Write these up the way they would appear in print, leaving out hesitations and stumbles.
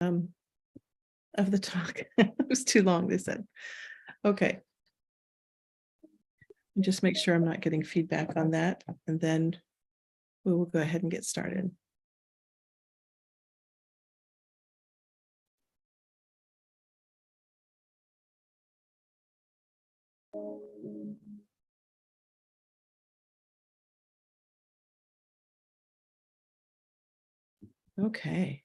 of the talk. It was too long, they said. Okay. Just make sure I'm not getting feedback on that, and then we will go ahead and get started. Okay.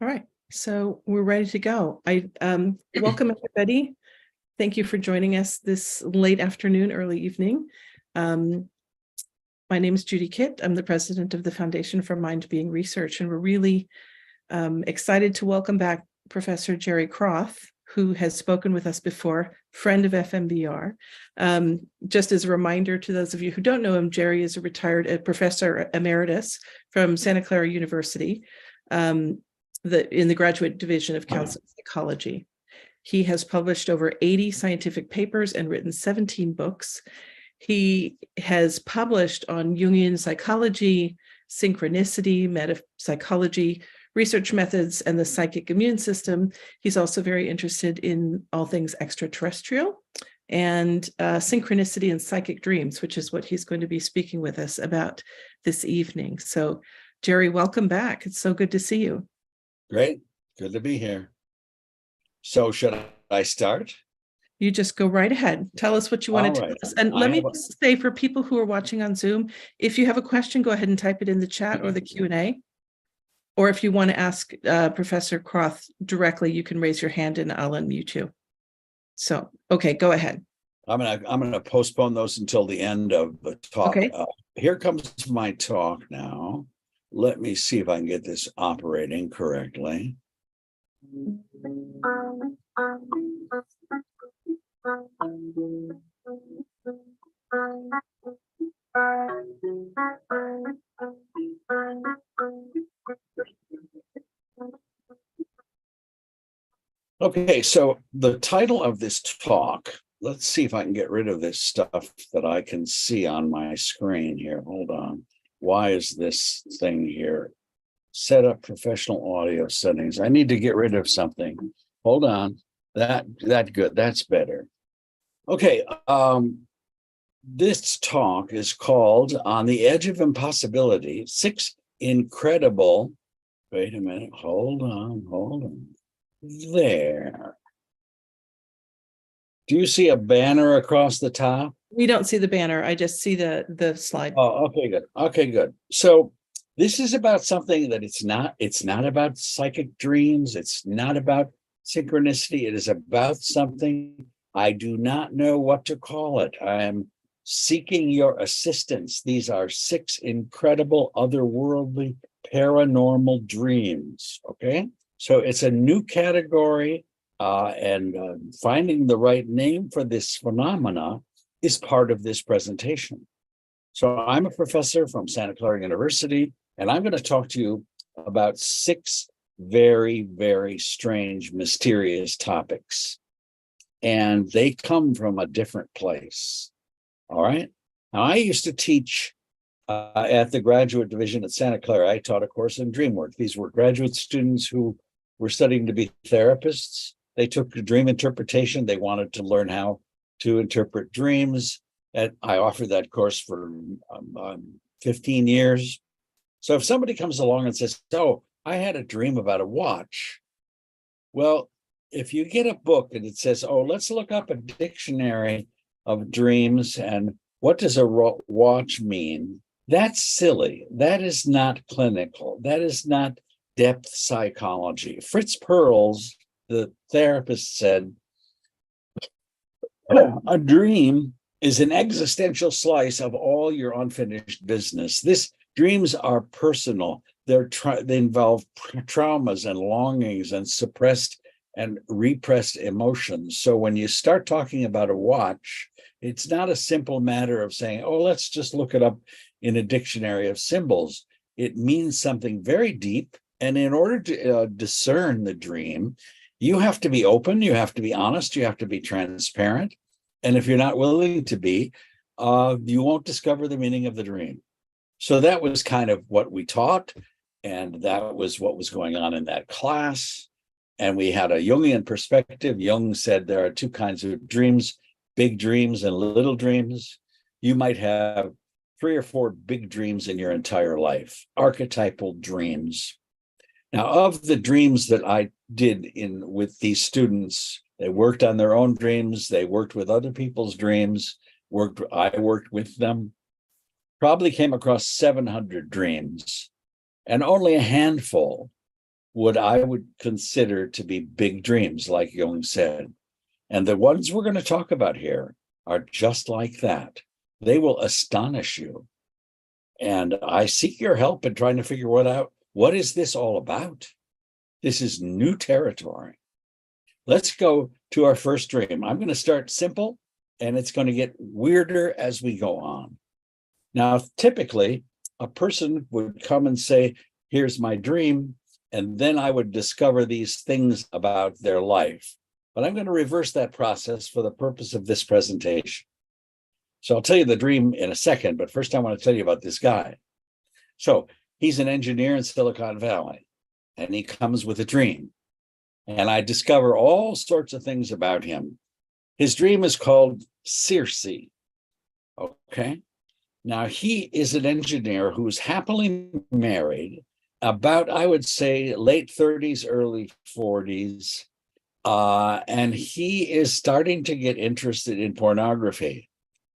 All right, so we're ready to go. Welcome everybody. Thank you for joining us this late afternoon, early evening. My name is Judy Kitt. I'm the president of the Foundation for Mind Being Research, and we're really excited to welcome back Professor Jerry Kroth, who has spoken with us before, friend of FMBR. Just as a reminder to those of you who don't know him, Jerry is a retired Professor Emeritus from Santa Clara University in the Graduate Division of Counseling Psychology. He has published over 80 scientific papers and written 17 books. He has published on Jungian psychology, synchronicity, metapsychology, research methods, and the psychic immune system. He's also very interested in all things extraterrestrial and synchronicity and psychic dreams, which is what he's going to be speaking with us about this evening. So, Jerry, welcome back. It's so good to see you. Great. Good to be here. So should I start? You just go right ahead. Tell us what you want to tell us. And let me just say, for people who are watching on Zoom, if you have a question, go ahead and type it in the chat or the Q&A. Or if you want to ask Professor Kroth directly, you can raise your hand and I'll unmute you. So, okay, go ahead. I'm gonna postpone those until the end of the talk. Okay. Here comes my talk now. Let me see if I can get this operating correctly. Okay, so the title of this talk, let's see if I can get rid of this stuff that I can see on my screen here. Hold on. Why is this thing here? Set up professional audio settings. I need to get rid of something. Hold on. That good. That's better. Okay. This talk is called On the Edge of Impossibility, 6 incredible. Wait a minute. Hold on. There. Do you see a banner across the top? We don't see the banner. I just see the slide. Oh, okay, good. Okay, good. So this is about something that it's not about psychic dreams. It's not about synchronicity. It is about something I do not know what to call it. I am seeking your assistance. These are 6 incredible otherworldly paranormal dreams. Okay. So it's a new category, and finding the right name for this phenomena is part of this presentation. So I'm a professor from Santa Clara University, and I'm going to talk to you about 6 very, very strange, mysterious topics. And they come from a different place. All right. Now, I used to teach at the graduate division at Santa Clara. I taught a course in dreamwork. These were graduate students who were studying to be therapists. They took dream interpretation. They wanted to learn how to interpret dreams. And I offered that course for 15 years. So if somebody comes along and says, oh, I had a dream about a watch. Well, if you get a book and it says, oh, let's look up a dictionary of dreams and what does a watch mean? That's silly. That is not clinical. That is not depth psychology. Fritz Perls, the therapist, said, a dream is an existential slice of all your unfinished business. Dreams are personal. They involve traumas and longings and suppressed and repressed emotions. So when you start talking about a watch, it's not a simple matter of saying, oh, let's just look it up in a dictionary of symbols. It means something very deep. And in order to discern the dream, you have to be open, you have to be honest, you have to be transparent. And if you're not willing to be, you won't discover the meaning of the dream. So that was kind of what we taught, and that was what was going on in that class. And we had a Jungian perspective. Jung said there are two kinds of dreams, big dreams and little dreams. You might have 3 or 4 big dreams in your entire life, archetypal dreams. Now, of the dreams that I did with these students, they worked on their own dreams, they worked with other people's dreams, I worked with them, probably came across 700 dreams, and only a handful I would consider to be big dreams, like Jung said. And the ones we're going to talk about here are just like that. They will astonish you. And I seek your help in trying to figure out, what is this all about? This is new territory. Let's go to our first dream. I'm going to start simple, and it's going to get weirder as we go on. Now, typically, a person would come and say, here's my dream, and then I would discover these things about their life. But I'm going to reverse that process for the purpose of this presentation. So I'll tell you the dream in a second, but first I want to tell you about this guy. So he's an engineer in Silicon Valley, and he comes with a dream. And I discover all sorts of things about him. His dream is called Circe. Okay. Now, he is an engineer who's happily married, about, I would say, late 30s, early 40s. And he is starting to get interested in pornography.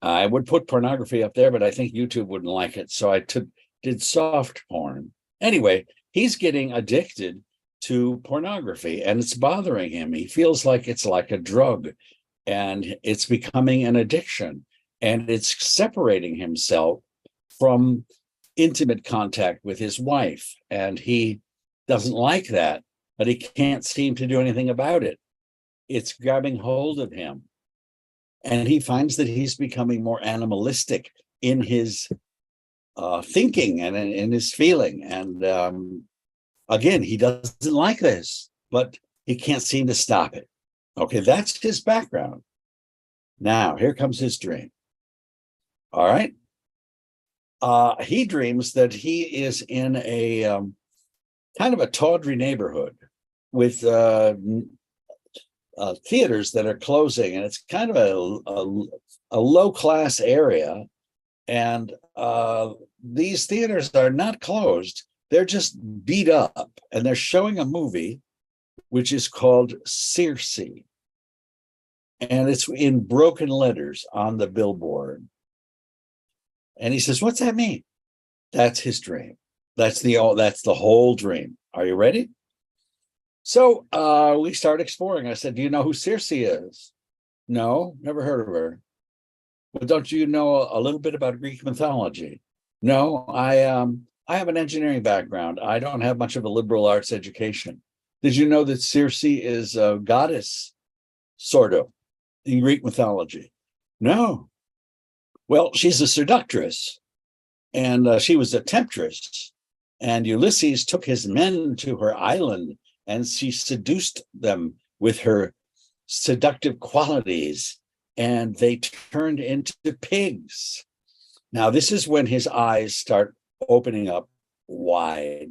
I would put pornography up there, but I think YouTube wouldn't like it. So I did soft porn. Anyway, he's getting addicted to pornography, and it's bothering him. He feels like it's like a drug, and it's becoming an addiction, and it's separating himself from intimate contact with his wife. And he doesn't like that, but he can't seem to do anything about it. It's grabbing hold of him. And he finds that he's becoming more animalistic in his thinking and in his feeling. And again, he doesn't like this, but he can't seem to stop it. Okay, that's his background. Now, here comes his dream. All right. He dreams that he is in a kind of a tawdry neighborhood with theaters that are closing, and it's kind of a low-class area. And these theaters are not closed. They're just beat up, and they're showing a movie which is called Circe. And it's in broken letters on the billboard. And he says, what's that mean? That's his dream. That's the whole dream. Are you ready? So we start exploring. I said, do you know who Circe is? No, never heard of her. Well, don't you know a little bit about Greek mythology? No, I have an engineering background. I don't have much of a liberal arts education. Did you know that Circe is a goddess, sort of, in Greek mythology? No. Well, she's a seductress, and she was a temptress. And Ulysses took his men to her island, and she seduced them with her seductive qualities, and they turned into pigs. Now, this is when his eyes start opening up wide.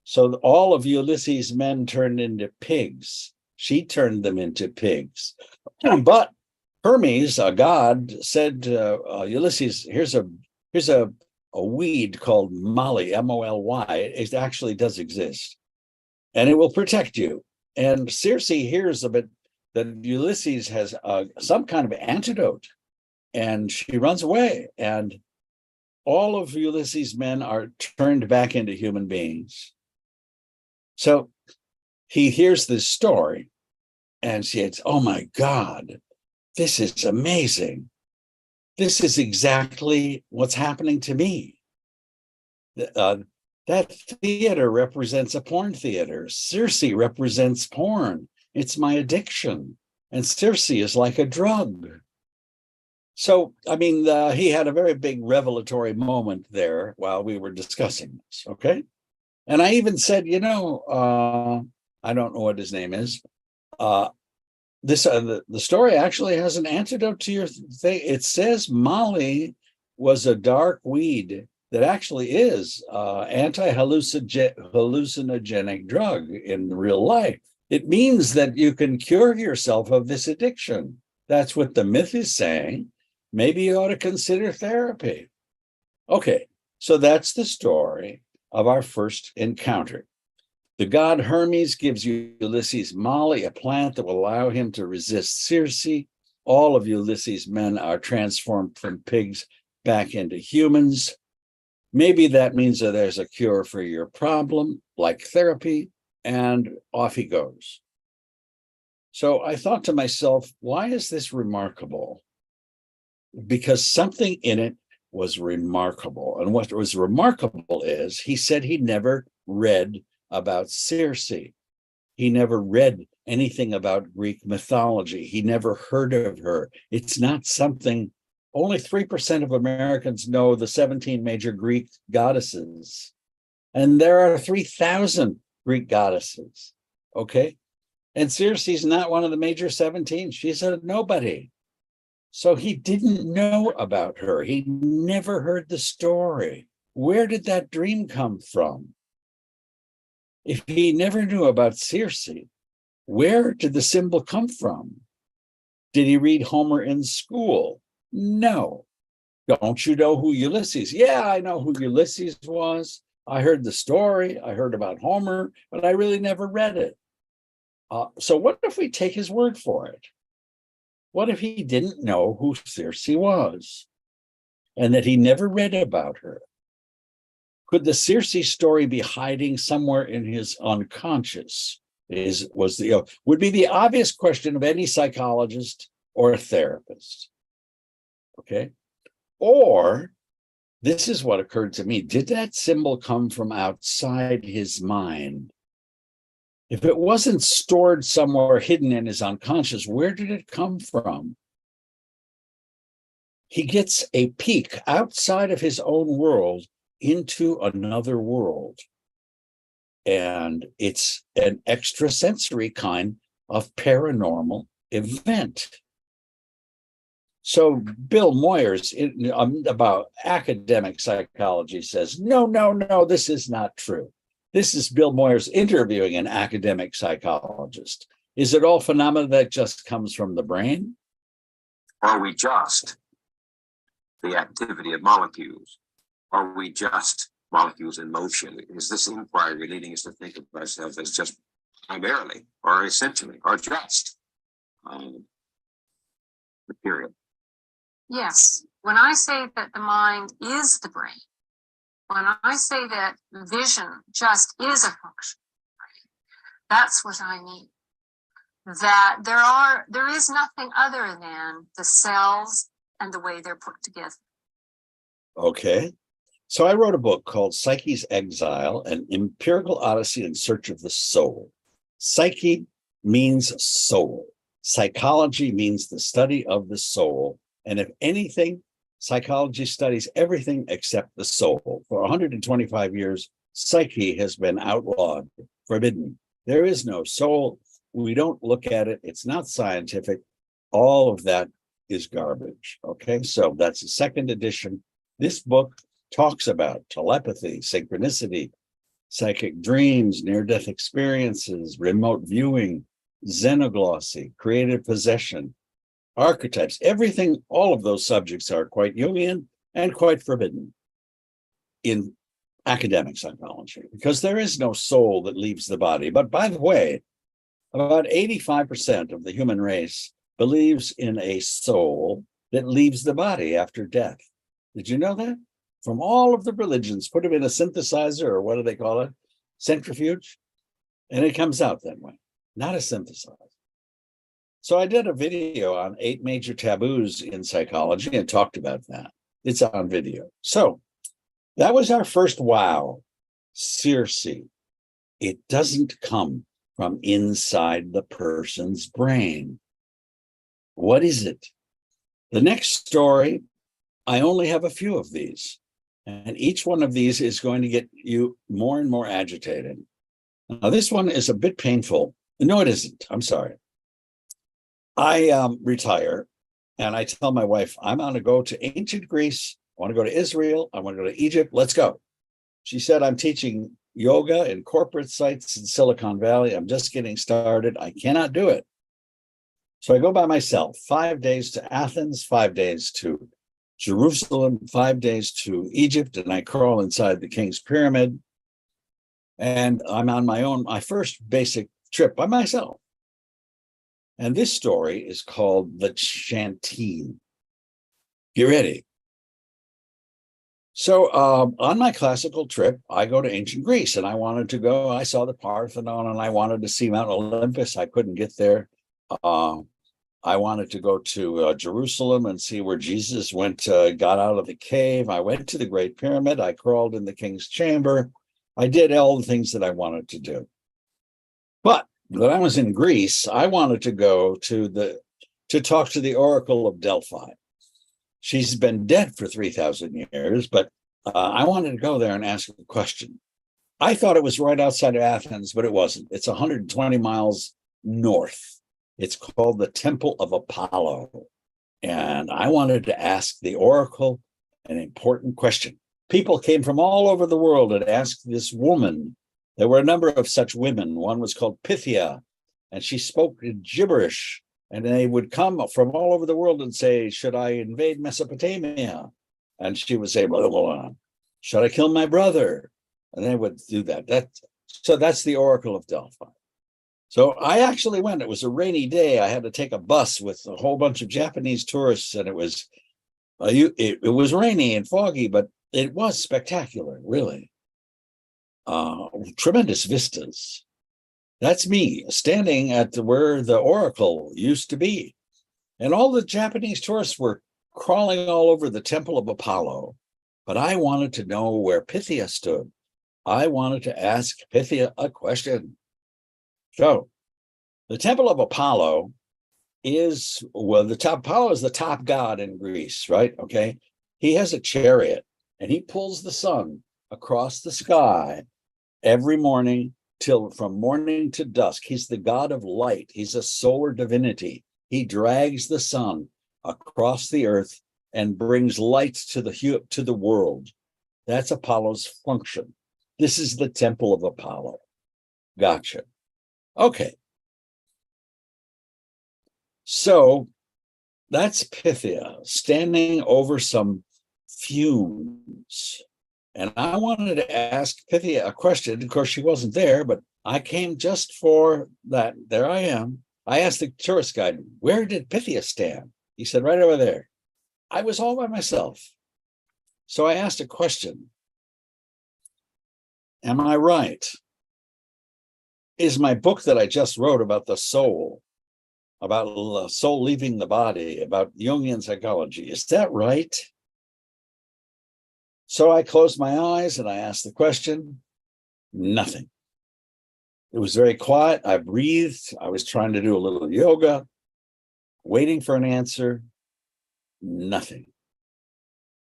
So all of Ulysses' men turned into pigs. She turned them into pigs. But Hermes, a god, said to Ulysses, here's a weed called Molly, M-O-L-Y. It actually does exist, and it will protect you. And Circe hears of it, that Ulysses has some kind of antidote, and she runs away. And all of Ulysses' men are turned back into human beings. So he hears this story, and she says, oh my God, this is amazing. This is exactly what's happening to me. That theater represents a porn theater. Circe represents porn. It's my addiction. And Circe is like a drug. So, I mean, he had a very big revelatory moment there while we were discussing this, okay? And I even said, I don't know what his name is. The story actually has an antidote to your thing. It says Molly was a dark weed that actually is anti-hallucinogenic drug in real life. It means that you can cure yourself of this addiction. That's what the myth is saying. Maybe you ought to consider therapy. Okay, so that's the story of our first encounter. The god Hermes gives Ulysses Molly, a plant that will allow him to resist Circe. All of Ulysses' men are transformed from pigs back into humans. Maybe that means that there's a cure for your problem, like therapy, and off he goes. So I thought to myself, why is this remarkable? Because something in it was remarkable. And what was remarkable is he said he never read about Circe. He never read anything about Greek mythology. He never heard of her. It's not something, only 3% of Americans know the 17 major Greek goddesses. And there are 3,000 Greek goddesses, okay? And Circe is not one of the major 17. She's a nobody. So he didn't know about her. He never heard the story. Where did that dream come from? If he never knew about Circe, where did the symbol come from? Did he read Homer in school? No. Don't you know who Ulysses? Yeah, I know who Ulysses was. I heard the story. I heard about Homer, but I really never read it. So what if we take his word for it? What if he didn't know who Circe was and that he never read about her? Could the Circe story be hiding somewhere in his unconscious? Would be the obvious question of any psychologist or a therapist. Okay. Or this is what occurred to me. Did that symbol come from outside his mind? If it wasn't stored somewhere hidden in his unconscious, where did it come from? He gets a peek outside of his own world into another world. And it's an extrasensory kind of paranormal event. So Bill Moyers about academic psychology says, no, this is not true. This is Bill Moyers interviewing an academic psychologist. Is it all phenomena that just comes from the brain? Are we just the activity of molecules? Are we just molecules in motion? Is this inquiry leading us to think of ourselves as just primarily or essentially or just material? Yes. When I say that the mind is the brain, when I say that vision just is a function, that's what I mean. That there is nothing other than the cells and the way they're put together. Okay. So I wrote a book called Psyche's Exile, an empirical odyssey in search of the soul. Psyche means soul. Psychology means the study of the soul. And if anything, psychology studies everything except the soul. For 125 years, psyche has been outlawed, forbidden. There is no soul. We don't look at it. It's not scientific. All of that is garbage. Okay, so that's the second edition. This book talks about telepathy, synchronicity, psychic dreams, near-death experiences, remote viewing, xenoglossy, creative possession, archetypes, everything. All of those subjects are quite Jungian and quite forbidden in academic psychology because there is no soul that leaves the body. But by the way, about 85% of the human race believes in a soul that leaves the body after death. Did you know that? From all of the religions, put them in a synthesizer, or what do they call it? Centrifuge. And it comes out that way, not a synthesizer. So I did a video on 8 major taboos in psychology and talked about that. It's on video. So that was our first wow. Circe. It doesn't come from inside the person's brain. What is it? The next story, I only have a few of these, and each one of these is going to get you more and more agitated. Now, this one is a bit painful. No, it isn't. I'm sorry. I retire, and I tell my wife, I'm going to go to ancient Greece want to go to Israel. I want to go to Egypt. Let's go. She said, I'm teaching yoga in corporate sites in Silicon Valley. I'm just getting started. I cannot do it. So I go by myself, 5 days to Athens, 5 days to Jerusalem, 5 days to Egypt, and I crawl inside the King's Pyramid. And I'm on my own, my first basic trip by myself. And this story is called the Chantine. Get ready. So on my classical trip, I go to ancient Greece, and I wanted to go. I saw the Parthenon, and I wanted to see Mount Olympus. I couldn't get there. I wanted to go to Jerusalem and see where Jesus went, got out of the cave. I went to the Great Pyramid. I crawled in the King's Chamber. I did all the things that I wanted to do. But when I was in Greece, I wanted to go to talk to the Oracle of Delphi. She's been dead for 3,000 years, but I wanted to go there and ask a question. I thought it was right outside of Athens, but it wasn't. It's 120 miles north. It's called the Temple of Apollo. And I wanted to ask the Oracle an important question. People came from all over the world and asked this woman. There were a number of such women. One was called Pythia, and she spoke in gibberish. And they would come from all over the world and say, should I invade Mesopotamia? And she would say, blah, blah, blah. Should I kill my brother? And they would do that. So that's the Oracle of Delphi. So I actually went. It was a rainy day. I had to take a bus with a whole bunch of Japanese tourists, and it was rainy and foggy, but it was spectacular, really. Tremendous vistas. That's me standing at where the Oracle used to be. And all the Japanese tourists were crawling all over the Temple of Apollo. But I wanted to know where Pythia stood. I wanted to ask Pythia a question. So the Temple of Apollo is, Apollo is the top god in Greece, right? Okay. He has a chariot, and he pulls the sun across the sky every morning from morning to dusk. He's the god of light. He's a solar divinity. He drags the sun across the earth and brings light to the world. That's Apollo's function. This is the Temple of Apollo. Gotcha. Okay. So that's Pythia standing over some fumes. And I wanted to ask Pythia a question. Of course, she wasn't there, but I came just for that. There I am. I asked the tourist guide, where did Pythia stand? He said, right over there. I was all by myself. So I asked a question. Am I right? Is my book that I just wrote about the soul, about the soul leaving the body, about Jungian psychology, is that right? So I closed my eyes and I asked the question. Nothing. It was very quiet. I breathed. I was trying to do a little yoga, waiting for an answer. Nothing.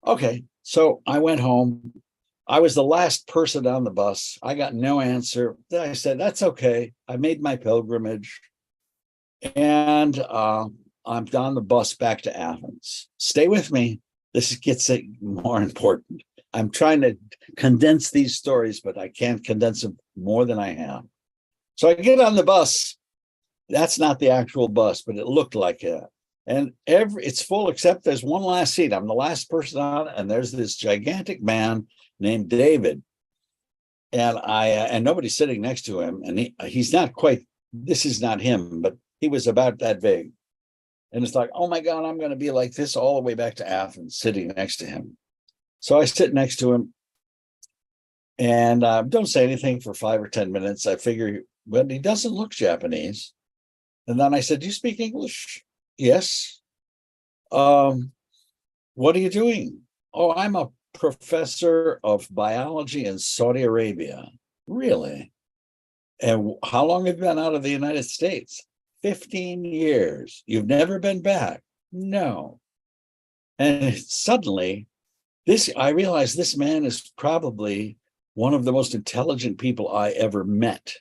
Okay, so I went home. I was the last person on the bus. I got no answer. Then I said, that's okay. I made my pilgrimage. And I'm on the bus back to Athens. Stay with me. This gets more important. I'm trying to condense these stories, but I can't condense them more than I have. So I get on the bus. That's not the actual bus, but it looked like it. And it's full except there's one last seat. I'm the last person on, and there's this gigantic man named David. And nobody's sitting next to him. And he's not quite, this is not him, but he was about that big. And it's like, oh my God, I'm going to be like this all the way back to Athens, sitting next to him. So I sit next to him and don't say anything for 5 or 10 minutes. I figure, well, he doesn't look Japanese. And then I said, do you speak English? Yes. What are you doing? Oh, I'm a professor of biology in Saudi Arabia. Really? And how long have you been out of the United States? 15 years. You've never been back? No. And suddenly, I realized this man is probably one of the most intelligent people I ever met.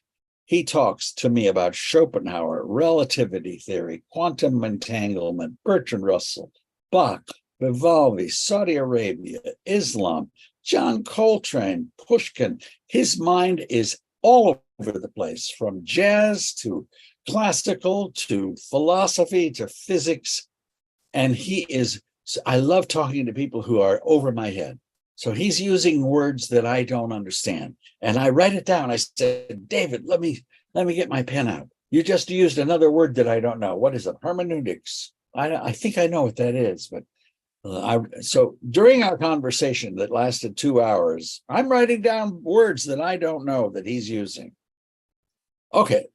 He talks to me about Schopenhauer, relativity theory, quantum entanglement, Bertrand Russell, Bach, Vivaldi, Saudi Arabia, Islam, John Coltrane, Pushkin. His mind is all over the place, from jazz to classical to philosophy to physics. And I love talking to people who are over my head. So he's using words that I don't understand. And I write it down. I said, David, let me get my pen out. You just used another word that I don't know. What is it? Hermeneutics. I think I know what that is, but so during our conversation that lasted 2 hours, I'm writing down words that I don't know that he's using. Okay,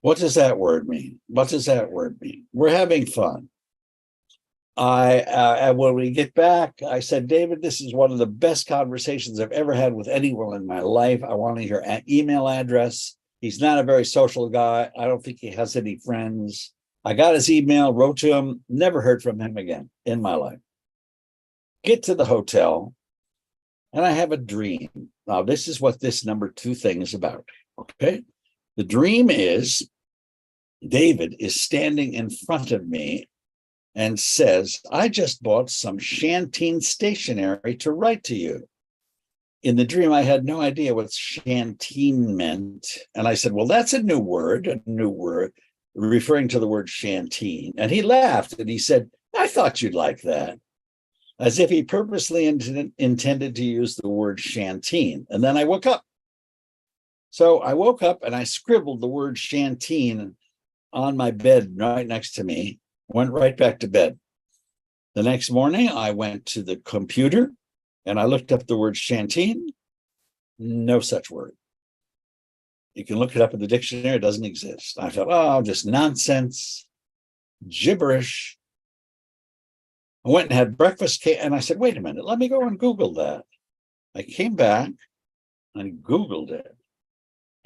what does that word mean? What does that word mean? We're having fun. When we get back, I said, David, this is one of the best conversations I've ever had with anyone in my life. I want your email address. He's not a very social guy. I don't think he has any friends. I got his email, wrote to him, never heard from him again in my life. Get to the hotel, and I have a dream. Now, this is what this number 2 thing is about, okay? The dream is David is standing in front of me and says, I just bought some Chantine stationery to write to you. In the dream, I had no idea what Chantine meant. And I said, well, that's a new word, referring to the word Chantine. And he laughed and he said, I thought you'd like that. As if he purposely intended to use the word Chantine. And then I woke up. So I woke up and I scribbled the word Chantine on my bed right next to me, went right back to bed. The next morning, I went to the computer and I looked up the word Chantine. No such word. You can look it up in the dictionary, it doesn't exist. I thought, oh, just nonsense, gibberish. I went and had breakfast, and I said, wait a minute, let me go and Google that. I came back and Googled it.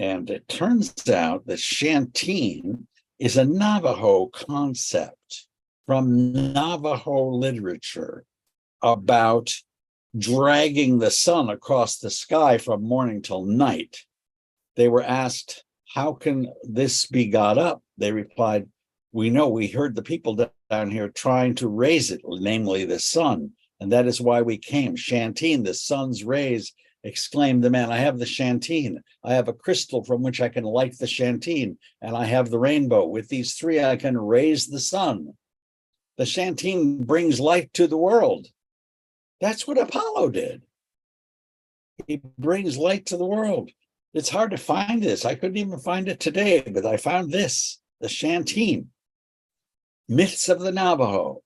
And it turns out that Chantine is a Navajo concept from Navajo literature about dragging the sun across the sky from morning till night. They were asked, how can this be got up? They replied, we heard the people down here trying to raise it, namely the sun. And that is why we came. Chantine, the sun's rays, exclaimed the man. I have the Chantine. I have a crystal from which I can light the Chantine. And I have the rainbow. With these 3, I can raise the sun. The Chantine brings light to the world. That's what Apollo did. He brings light to the world. It's hard to find this. I couldn't even find it today, but I found this, the Chantine. Myths of the Navajo.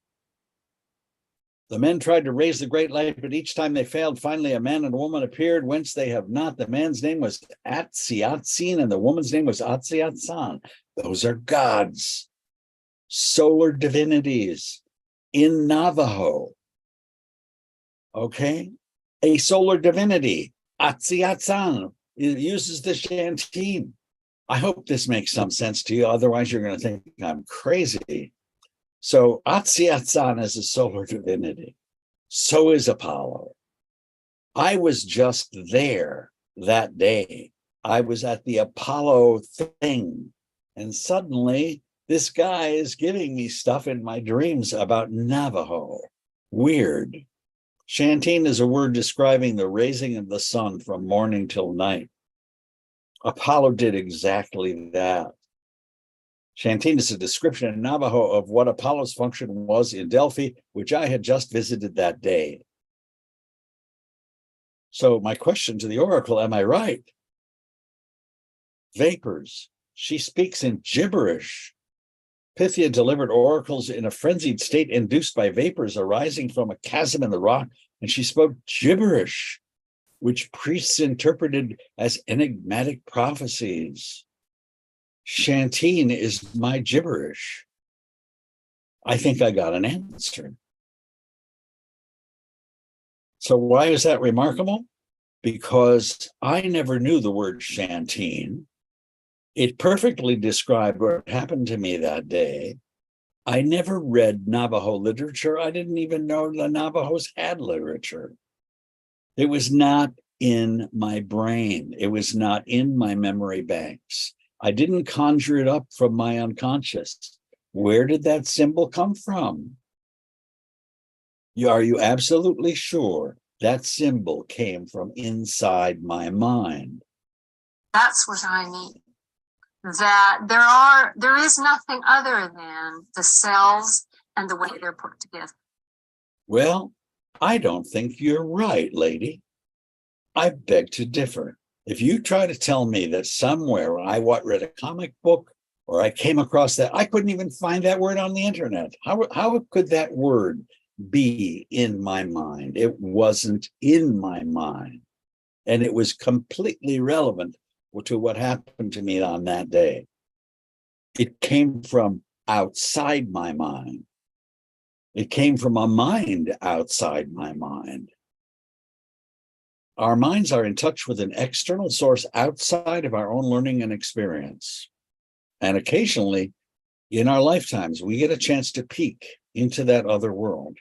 The men tried to raise the great light, but each time they failed. Finally, a man and a woman appeared, whence they have not. The man's name was Atziatzin, and the woman's name was Atziatzan. Those are gods, solar divinities in Navajo. Okay? A solar divinity, Atziatzan, uses the Chantine. I hope this makes some sense to you. Otherwise, you're going to think I'm crazy. So Atziatzan is a solar divinity. So is Apollo. I was just there that day. I was at the Apollo thing. And suddenly, this guy is giving me stuff in my dreams about Navajo. Weird. Chantine is a word describing the raising of the sun from morning till night. Apollo did exactly that. Chantine is a description in Navajo of what Apollo's function was in Delphi, which I had just visited that day. So my question to the oracle, am I right? Vapors. She speaks in gibberish. Pythia delivered oracles in a frenzied state induced by vapors arising from a chasm in the rock, and she spoke gibberish, which priests interpreted as enigmatic prophecies. Chantine is my gibberish. I think I got an answer. So why is that remarkable? Because I never knew the word Chantine. It perfectly described what happened to me that day. I never read Navajo literature. I didn't even know the Navajos had literature. It was not in my brain. It was not in my memory banks. I didn't conjure it up from my unconscious. Where did that symbol come from? Are you absolutely sure that symbol came from inside my mind? That's what I mean. That there is nothing other than the cells and the way they're put together. Well, I don't think you're right, lady. I beg to differ. If you try to tell me that somewhere I read a comic book or I came across that, I couldn't even find that word on the internet. How could that word be in my mind? It wasn't in my mind. And it was completely relevant to what happened to me on that day. It came from outside my mind. It came from a mind outside my mind. Our minds are in touch with an external source outside of our own learning and experience. And occasionally, in our lifetimes, we get a chance to peek into that other world.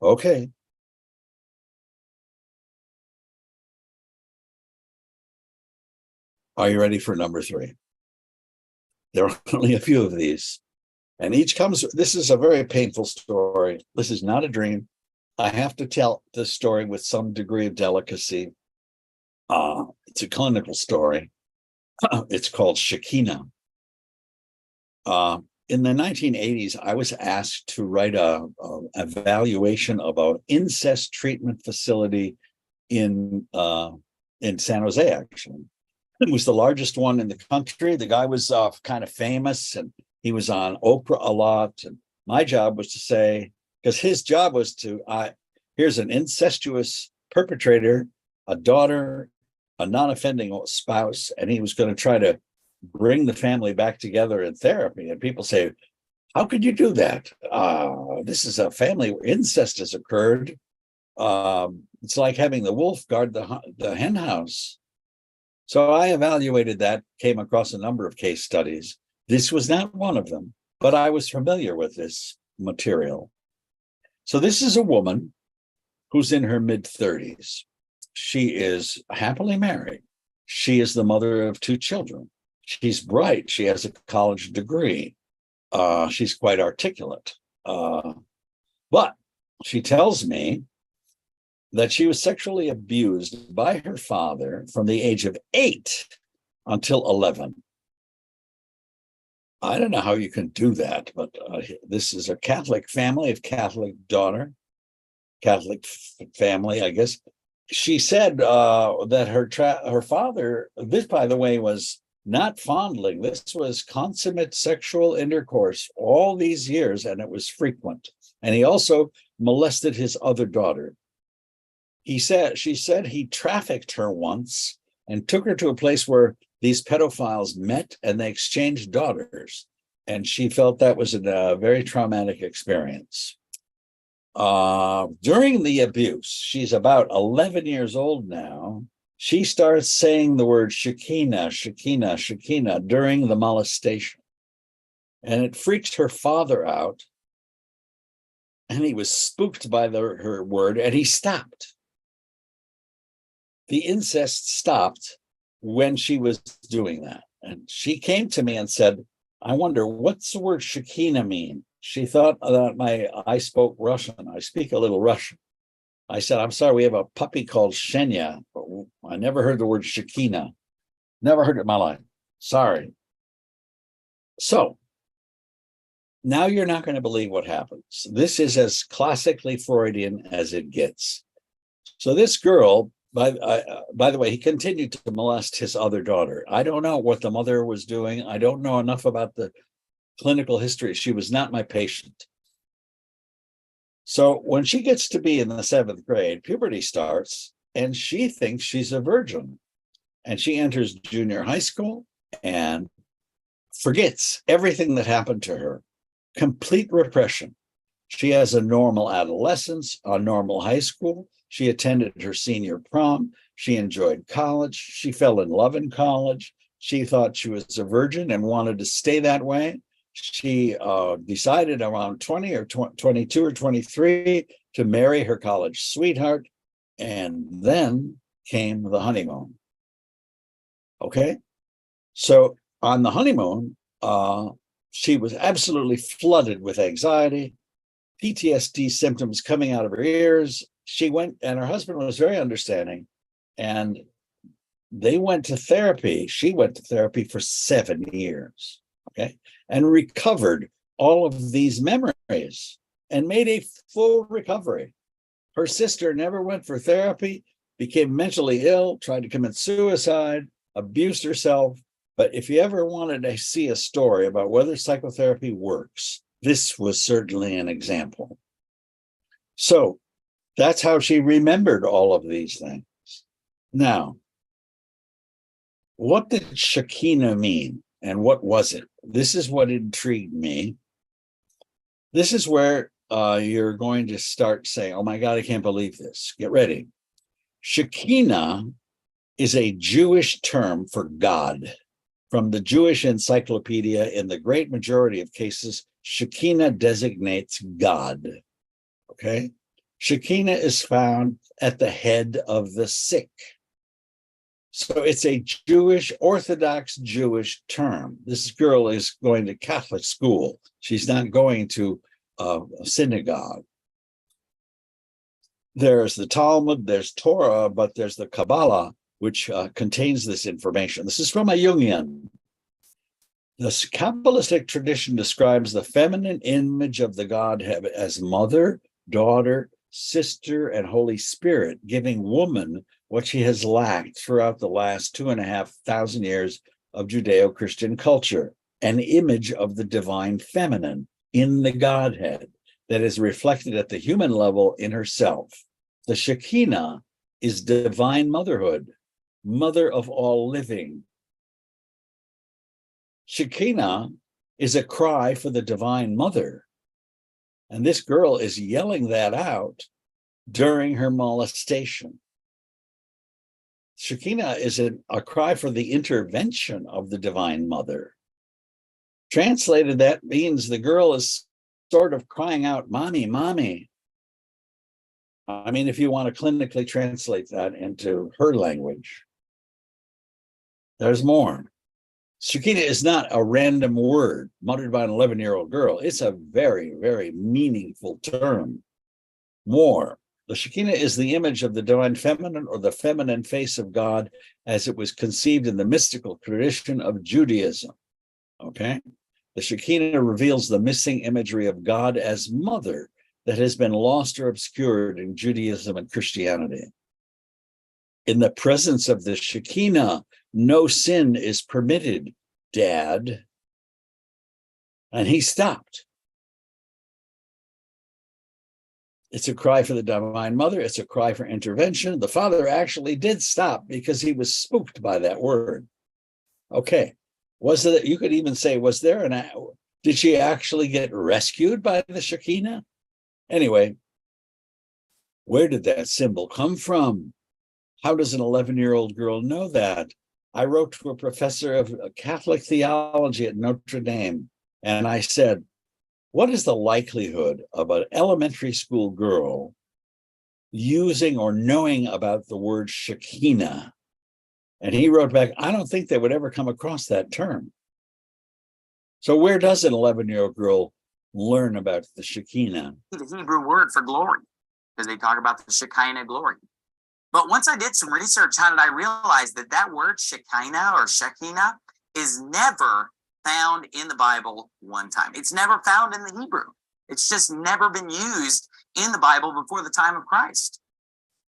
Okay. Are you ready for number 3? There are only a few of these. And each comes, this is a very painful story. This is not a dream. I have to tell this story with some degree of delicacy. It's a clinical story. It's called Shekinah. In the 1980s, I was asked to write a evaluation of an incest treatment facility in San Jose, actually. It was the largest one in the country. The guy was kind of famous, and he was on Oprah a lot. And my job was to say, because his job was to, here's an incestuous perpetrator, a daughter, a non-offending spouse, and he was going to try to bring the family back together in therapy. And people say, how could you do that? This is a family where incest has occurred. It's like having the wolf guard the hen house. So I evaluated that, came across a number of case studies. This was not one of them, but I was familiar with this material. So this is a woman who's in her mid-30s. She is happily married. She is the mother of 2 children. She's bright. She has a college degree. She's quite articulate. But she tells me that she was sexually abused by her father from the age of 8 until 11. I don't know how you can do that, but this is a Catholic family, a Catholic daughter, Catholic family, I guess. She said that her father, this, by the way, was not fondling. This was consummate sexual intercourse all these years, and it was frequent. And he also molested his other daughter. She said he trafficked her once and took her to a place where these pedophiles met and they exchanged daughters. And she felt that was a very traumatic experience. During the abuse, she's about 11 years old now. She starts saying the word Shekinah, Shekinah, Shekinah during the molestation. And it freaked her father out. And he was spooked by her word, and he stopped. The incest stopped when she was doing that. And she came to me and said, I wonder, what's the word Shekinah mean? She thought that I spoke Russian. I speak a little Russian. I said, I'm sorry, we have a puppy called Shenya, but I never heard the word Shekinah. Never heard it in my life. Sorry. So now you're not going to believe what happens. This is as classically Freudian as it gets. So this girl, by the way, he continued to molest his other daughter. I don't know what the mother was doing. I don't know enough about the clinical history. She was not my patient. So when she gets to be in the 7th grade, puberty starts, and she thinks she's a virgin. And she enters junior high school and forgets everything that happened to her. Complete repression. She has a normal adolescence, a normal high school. She attended her senior prom. She enjoyed college. She fell in love in college. She thought she was a virgin and wanted to stay that way. She decided around 20 or 22 or 23 to marry her college sweetheart. And then came the honeymoon. Okay. So on the honeymoon, she was absolutely flooded with anxiety. PTSD symptoms coming out of her ears. She went, and her husband was very understanding, and they went to therapy. She went to therapy for 7 years, okay, and recovered all of these memories and made a full recovery. Her sister never went for therapy, became mentally ill, tried to commit suicide, abused herself. But if you ever wanted to see a story about whether psychotherapy works, this was certainly an example. So that's how she remembered all of these things. Now, what did Shekinah mean, and what was it? This is what intrigued me. This is where you're going to start saying, oh my God, I can't believe this. Get ready. Shekinah is a Jewish term for God. From the Jewish Encyclopedia, in the great majority of cases, Shekinah designates God. Okay? Shekinah is found at the head of the sick. So it's a Jewish, Orthodox Jewish term. This girl is going to Catholic school. She's not going to a synagogue. There's the Talmud, there's Torah, but there's the Kabbalah, which contains this information. This is from a Jungian. The Kabbalistic tradition describes the feminine image of the Godhead as mother, daughter, sister, and Holy Spirit, giving woman what she has lacked throughout the last 2,500 years of Judeo-Christian culture, an image of the divine feminine in the Godhead that is reflected at the human level in herself. The Shekinah is divine motherhood, mother of all living. Shekinah is a cry for the divine mother. And this girl is yelling that out during her molestation. Shekinah is a cry for the intervention of the divine mother. Translated, that means the girl is sort of crying out, mommy, mommy. I mean, if you want to clinically translate that into her language, there's more. Shekinah is not a random word muttered by an 11-year-old girl. It's a very, very meaningful term. More. The Shekinah is the image of the divine feminine, or the feminine face of God, as it was conceived in the mystical tradition of Judaism. Okay? The Shekinah reveals the missing imagery of God as mother that has been lost or obscured in Judaism and Christianity. In the presence of the Shekinah, no sin is permitted, Dad. And he stopped. It's a cry for the divine mother. It's a cry for intervention. The father actually did stop because he was spooked by that word. Okay. Was it, you could even say, was there did she actually get rescued by the Shekinah? Anyway, where did that symbol come from? How does an 11-year-old girl know that? I wrote to a professor of Catholic theology at Notre Dame, and I said, what is the likelihood of an elementary school girl using or knowing about the word Shekinah? And he wrote back, I don't think they would ever come across that term. So where does an 11-year-old girl learn about the Shekinah? The Hebrew word for glory, because they talk about the Shekinah glory. But once I did some research, how did I realize that that word Shekinah or Shekinah is never found in the Bible one time. It's never found in the Hebrew. It's just never been used in the Bible before the time of Christ.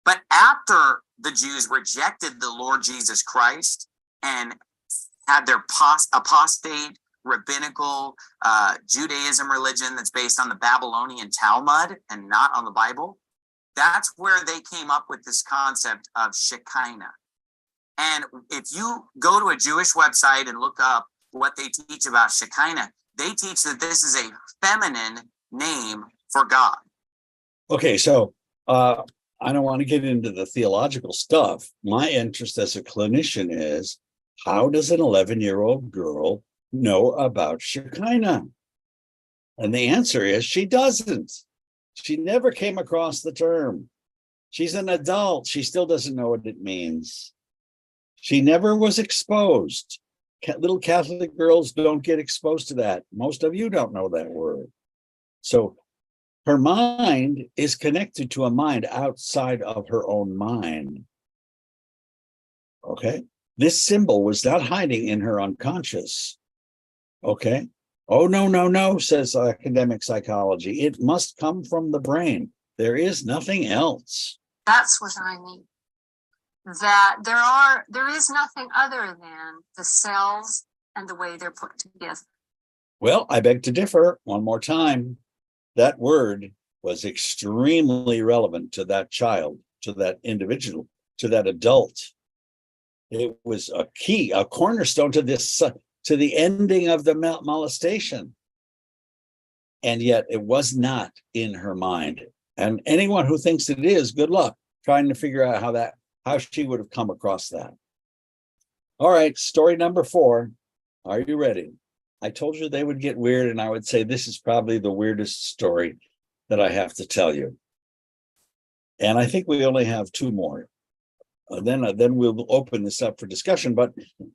But after the Jews rejected the Lord Jesus Christ and had their apostate rabbinical Judaism religion that's based on the Babylonian Talmud and not on the Bible, that's where they came up with this concept of Shekinah. And if you go to a Jewish website and look up what they teach about Shekinah, they teach that this is a feminine name for God. Okay, so I don't want to get into the theological stuff. My interest as a clinician is, how does an 11-year-old girl know about Shekinah? And the answer is she doesn't. She never came across the term. She's an adult. She still doesn't know what it means. She never was exposed. Little Catholic girls don't get exposed to that. Most of you don't know that word. So Her mind is connected to a mind outside of her own mind. Okay. This symbol was not hiding in her unconscious. Okay. Oh, no, no, no, says academic psychology. It must come from the brain. There is nothing else. That's what I mean. That there is nothing other than the cells and the way they're put together. Well, I beg to differ one more time. That word was extremely relevant to that child, to that individual, to that adult. It was a key, a cornerstone to this, to the ending of the molestation. And yet it was not in her mind. And anyone who thinks it is, good luck trying to figure out how she would have come across that. All right, story number 4. Are you ready? I told you they would get weird, and I would say this is probably the weirdest story that I have to tell you. And I think we only have 2 more. Then we'll open this up for discussion. But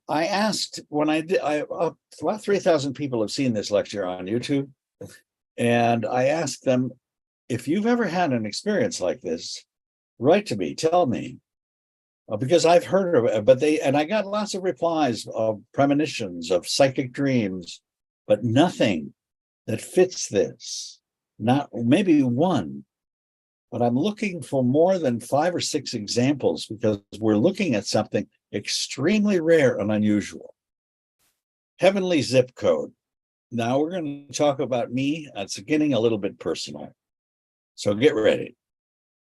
I asked when about 3,000 people have seen this lecture on YouTube, and I asked them, if you've ever had an experience like this, write to me, tell me, because I've heard of it. And I got lots of replies of premonitions, of psychic dreams, but nothing that fits this. Not maybe one. But I'm looking for more than 5 or 6 examples, because we're looking at something extremely rare and unusual. Heavenly zip code. Now we're going to talk about me. It's getting a little bit personal. So get ready.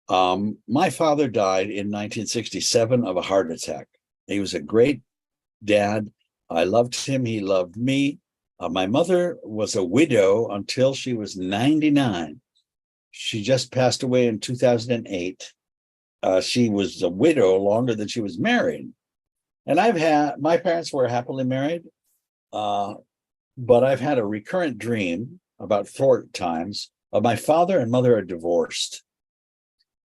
My father died in 1967 of a heart attack. He was a great dad. I loved him. He loved me. My mother was a widow until she was 99. She just passed away in 2008. She was a widow longer than she was married. And my parents were happily married, but I've had a recurrent dream about 4 times of my father and mother are divorced.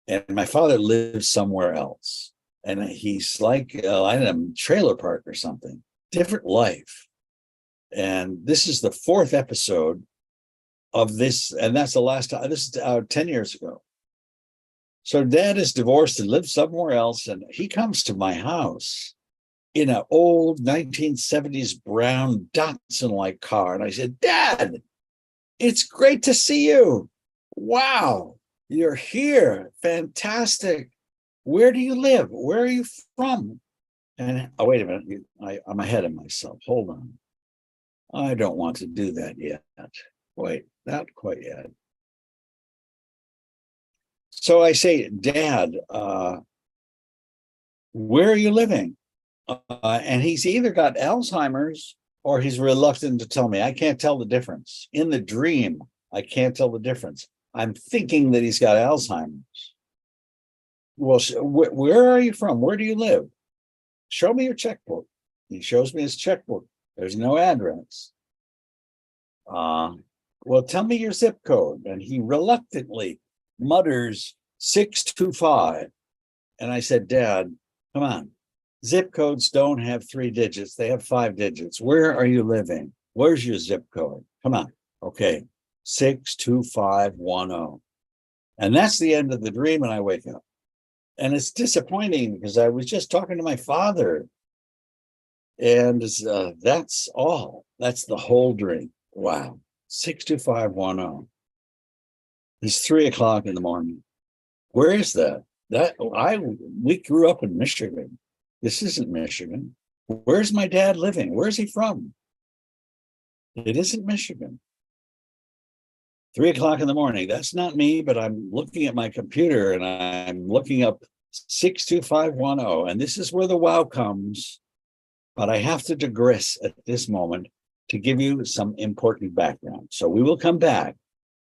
And my father lives somewhere else. And he's like, in a trailer park or something, different life. And this is the 4th episode of this, and that's the last time. This is 10 years ago. So dad is divorced and lives somewhere else, and he comes to my house in an old 1970s brown Datsun-like car. And I said, Dad, it's great to see you. Wow, you're here. Fantastic. Where do you live? Where are you from? And wait a minute, I'm ahead of myself. Hold on. I don't want to do that yet. Wait, not quite yet. So I say, Dad, where are you living? And he's either got Alzheimer's or he's reluctant to tell me. I can't tell the difference. In the dream, I can't tell the difference. I'm thinking that he's got Alzheimer's. Well, where are you from? Where do you live? Show me your checkbook. He shows me his checkbook. There's no address. Well, tell me your zip code. And he reluctantly mutters 625. And I said, Dad, come on. Zip codes don't have 3 digits. They have 5 digits. Where are you living? Where's your zip code? Come on. Okay. 62510. And that's the end of the dream. And I wake up. And it's disappointing because I was just talking to my father. And that's all. That's the whole dream. Wow. 62510. It's 3 o'clock in the morning. Where is that? We grew up in Michigan. This isn't Michigan. Where's my dad living? Where's he from? It isn't Michigan. 3 o'clock in the morning. That's not me, but I'm looking at my computer and I'm looking up 62510. And this is where the wow comes. But I have to digress at this moment to give you some important background. So we will come back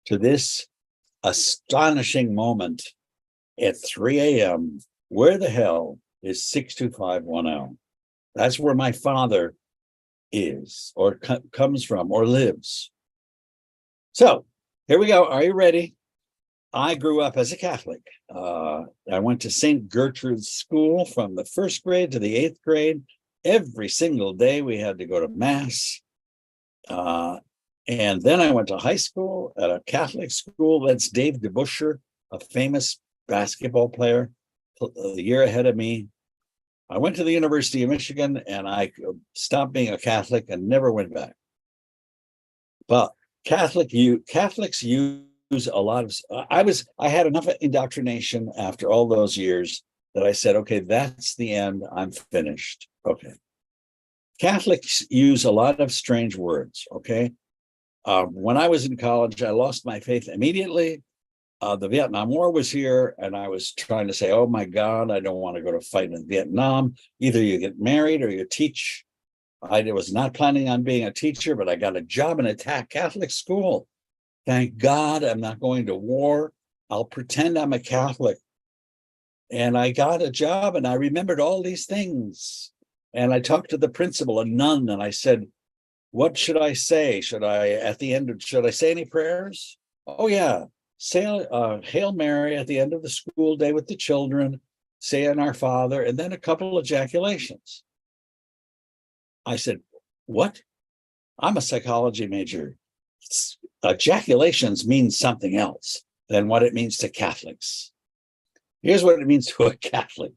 to this astonishing moment at 3 a.m. Where the hell is 62510? That's where my father is, or comes from, or lives. So here we go. Are you ready? I grew up as a Catholic. I went to St. Gertrude's School from the 1st grade to the 8th grade. Every single day we had to go to Mass. And then I went to high school at a Catholic school. That's Dave DeBuscher, a famous basketball player, a year ahead of me. I went to the University of Michigan and I stopped being a Catholic and never went back. But Catholics use a lot of, I had enough indoctrination after all those years that I said, okay, that's the end. I'm finished. Okay. Catholics use a lot of strange words. Okay. When I was in college, I lost my faith immediately. The Vietnam War was here, and I was trying to say, oh my God, I don't want to go to fight in Vietnam. Either you get married or you teach. I was not planning on being a teacher, but I got a job in a Catholic school. Thank God I'm not going to war. I'll pretend I'm a Catholic. And I got a job, and I remembered all these things. And I talked to the principal, a nun, and I said, what should I say? Should I say any prayers? Oh, yeah. Say Hail Mary at the end of the school day with the children, say in Our Father, and then a couple ejaculations. I said, what? I'm a psychology major. Ejaculations mean something else than what it means to Catholics. Here's what it means to a Catholic.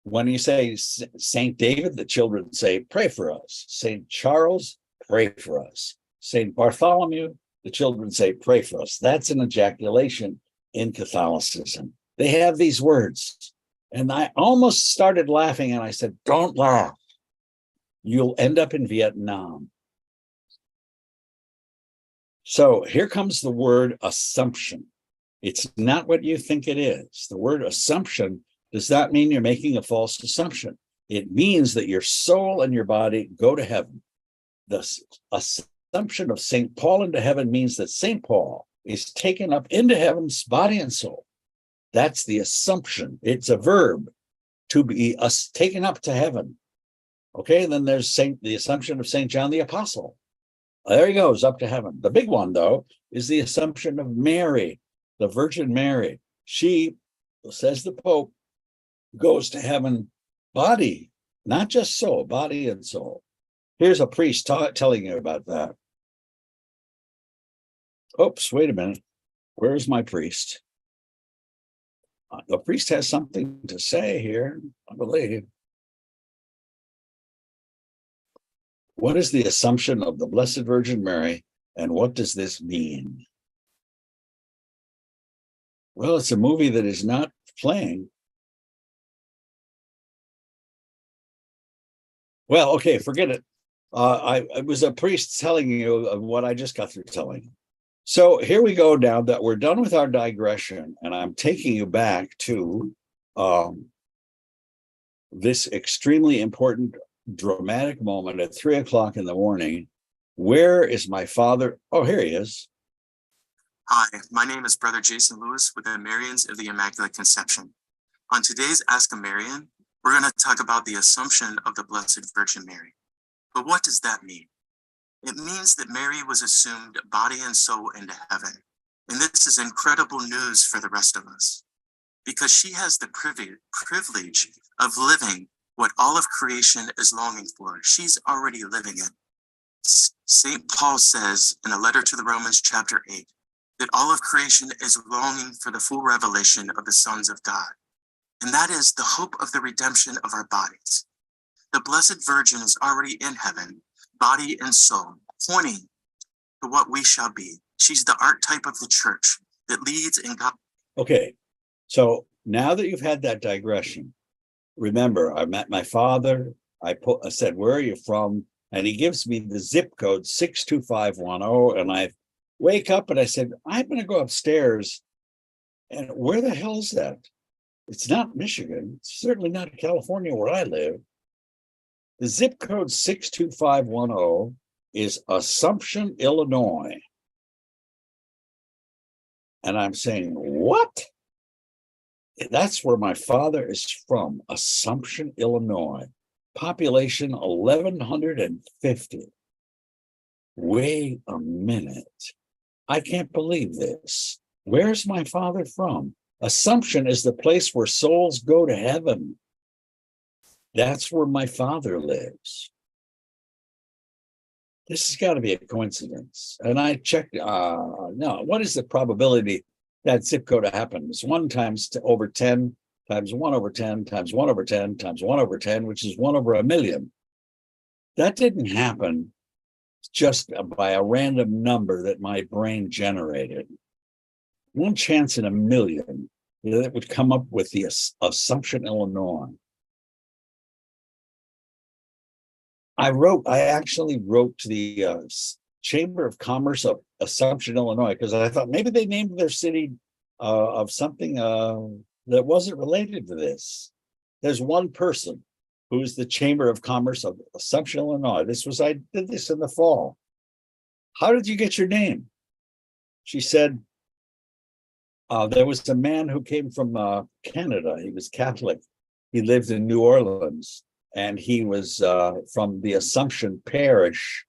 When you say Saint David, the children say, pray for us. Saint Charles, pray for us. Saint Bartholomew, the children say, pray for us. That's an ejaculation in Catholicism. They have these words. And I almost started laughing, and I said, don't laugh. You'll end up in Vietnam. So here comes the word assumption. It's not what you think it is. The word assumption does not mean you're making a false assumption. It means that your soul and your body go to heaven. The assumption of St. Paul into heaven means that St. Paul is taken up into heaven's body and soul. That's the assumption. It's a verb, to be taken up to heaven. Okay, and then there's the assumption of St. John the Apostle. There he goes, up to heaven. The big one, though, is the assumption of Mary, the Virgin Mary. She, says the Pope, goes to heaven body, not just soul, body and soul. Here's a priest telling you about that. Oops, wait a minute. Where's my priest? The priest has something to say here, I believe. What is the assumption of the Blessed Virgin Mary, and what does this mean? Well, it's a movie that is not playing. Well, okay, forget it. It was a priest telling you of what I just got through telling. So here we go now that we're done with our digression, and I'm taking you back to this extremely important dramatic moment at 3 o'clock in the morning. Where is my father? Oh, here he is. Hi, my name is Brother Jason Lewis with the Marians of the Immaculate Conception. On today's Ask a Marian, we're going to talk about the Assumption of the Blessed Virgin Mary. But what does that mean? It means that Mary was assumed body and soul into heaven. And this is incredible news for the rest of us, because she has the privilege of living what all of creation is longing for. She's already living it. St. Paul says in a letter to the Romans chapter 8, that all of creation is longing for the full revelation of the sons of God. And that is the hope of the redemption of our bodies. The Blessed Virgin is already in heaven, body and soul, pointing to what we shall be. She's the archetype of the church that leads in God. Okay, so now that you've had that digression, remember, I met my father. I said, where are you from? And he gives me the zip code 62510. And I wake up and I said, I'm going to go upstairs. And where the hell is that? It's not Michigan. It's certainly not California where I live. The zip code 62510 is Assumption, Illinois. And I'm saying, what? That's where my father is from, Assumption, Illinois. Population 1,150. Wait a minute. I can't believe this. Where's my father from? Assumption is the place where souls go to heaven. That's where my father lives. this has got to be a coincidence. And I checked, no, what is the probability that zip code happens? 1 times over 10 times 1 over 10 times 1 over 10 times 1 over 10, which is 1 over a million. That didn't happen just by a random number that my brain generated. 1 chance in a million that would come up with the Assumption, Illinois. I actually wrote to the Chamber of Commerce of Assumption, Illinois, because I thought maybe they named their city of something that wasn't related to this. There's one person who's the Chamber of Commerce of Assumption, Illinois. I did this in the fall. How did you get your name? She said, there was a man who came from Canada. He was Catholic. He lived in New Orleans, and he was from the Assumption Parish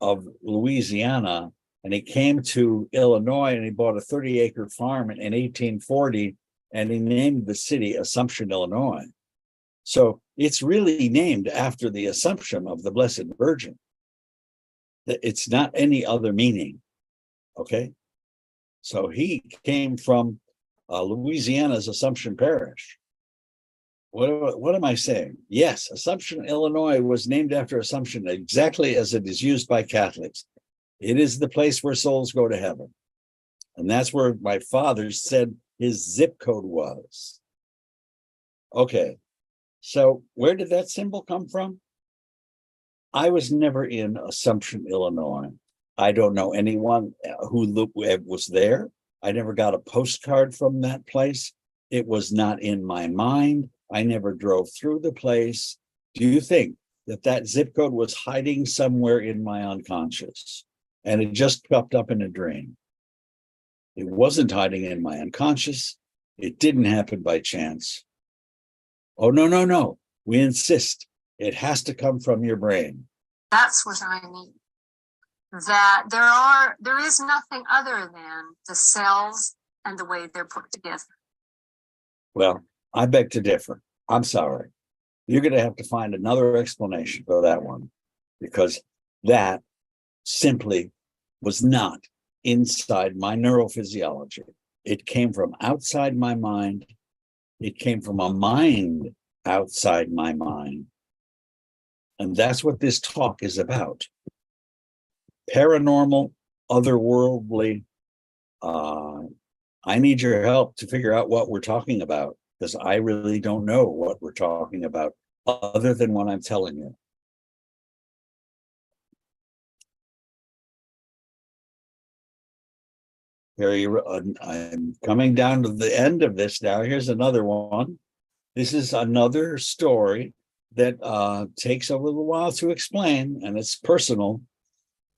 of Louisiana. And he came to Illinois and he bought a 30-acre farm in 1840, and he named the city Assumption, Illinois. So it's really named after the Assumption of the Blessed Virgin. It's not any other meaning, okay? So he came from Louisiana's Assumption Parish. What am I saying? Yes, Assumption, Illinois was named after Assumption exactly as it is used by Catholics. It is the place where souls go to heaven. And that's where my father said his zip code was. Okay, so where did that symbol come from? I was never in Assumption, Illinois. I don't know anyone who was there. I never got a postcard from that place. It was not in my mind. I never drove through the place. Do you think that zip code was hiding somewhere in my unconscious and it just popped up in a dream? It wasn't hiding in my unconscious. It didn't happen by chance. Oh, no. We insist. It has to come from your brain. That's what I mean. That there is nothing other than the cells and the way they're put together. Well, I beg to differ. I'm sorry. You're going to have to find another explanation for that one, because that simply was not inside my neurophysiology. It came from outside my mind. It came from a mind outside my mind. And that's what this talk is about. Paranormal, otherworldly. I need your help to figure out what we're talking about, because I really don't know what we're talking about other than what I'm telling you. I'm coming down to the end of this now. Here's another one. This is another story that takes a little while to explain, and it's personal.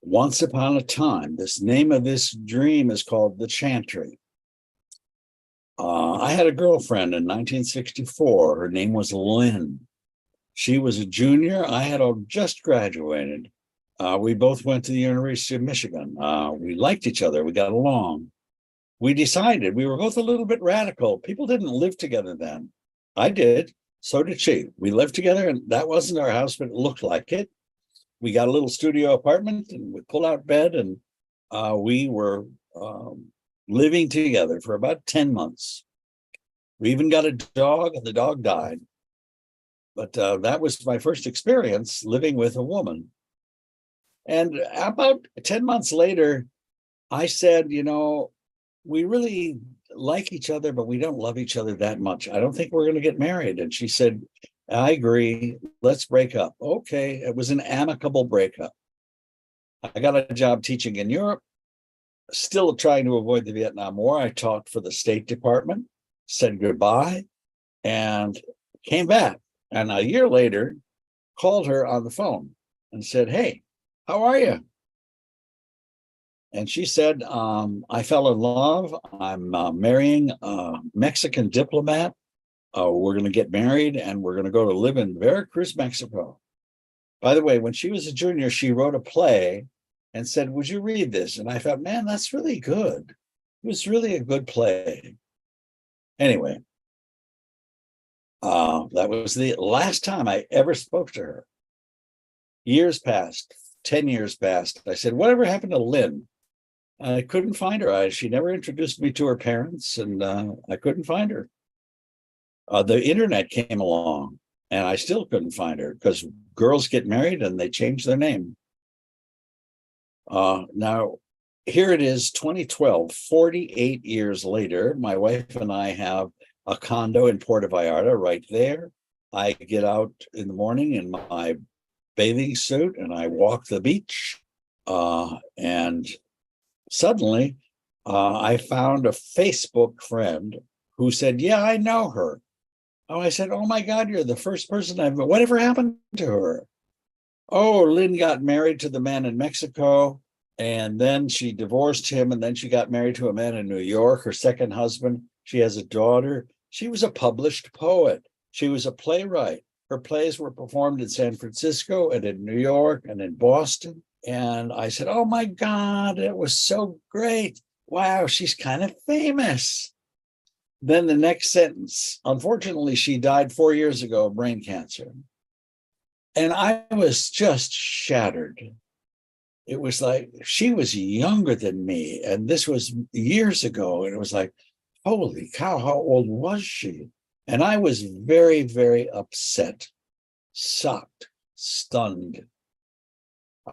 Once upon a time, this name of this dream is called the Chantry. I had a girlfriend in 1964. Her name was Lynn. She was a junior. I had just graduated. We both went to the University of Michigan. We liked each other. We got along. We decided we were both a little bit radical. People didn't live together then. I did. So did she. We lived together, and that wasn't our house, but it looked like it. We got a little studio apartment, and we pulled out bed, and we were living together for about 10 months. We even got a dog, and the dog died. But that was my first experience living with a woman. And about 10 months later, I said, we really like each other, but we don't love each other that much. I don't think we're going to get married. And she said, I agree. Let's break up. Okay. It was an amicable breakup. I got a job teaching in Europe, still trying to avoid the Vietnam War. I taught for the State Department, said goodbye, and came back. And a year later, called her on the phone and said, hey, how are you? And she said, I fell in love. I'm marrying a Mexican diplomat. We're going to get married, and we're going to go to live in Veracruz, Mexico. By the way, when she was a junior, she wrote a play and said, would you read this? And I thought, man, that's really good. It was really a good play. Anyway, that was the last time I ever spoke to her. Years passed, 10 years passed. I said, whatever happened to Lynn? I couldn't find her. She never introduced me to her parents, and I couldn't find her. The internet came along, and I still couldn't find her because girls get married and they change their name. Now, here it is, 2012, 48 years later. My wife and I have a condo in Puerto Vallarta right there. I get out in the morning in my bathing suit and I walk the beach. And suddenly I found a Facebook friend who said, yeah, I know her. Oh, I said, oh my God, you're the first person I've met. Whatever happened to her? Oh, Lynn got married to the man in Mexico, and then she divorced him, and then she got married to a man in New York, her second husband. She has a daughter. She was a published poet. She was a playwright. Her plays were performed in San Francisco and in New York and in Boston. And I said, oh my God, it was so great. Wow, she's kind of famous. Then the next sentence, unfortunately, she died 4 years ago of brain cancer. And I was just shattered. It was like, she was younger than me. And this was years ago. And it was like, holy cow, how old was she? And I was very, very upset, shocked, stunned.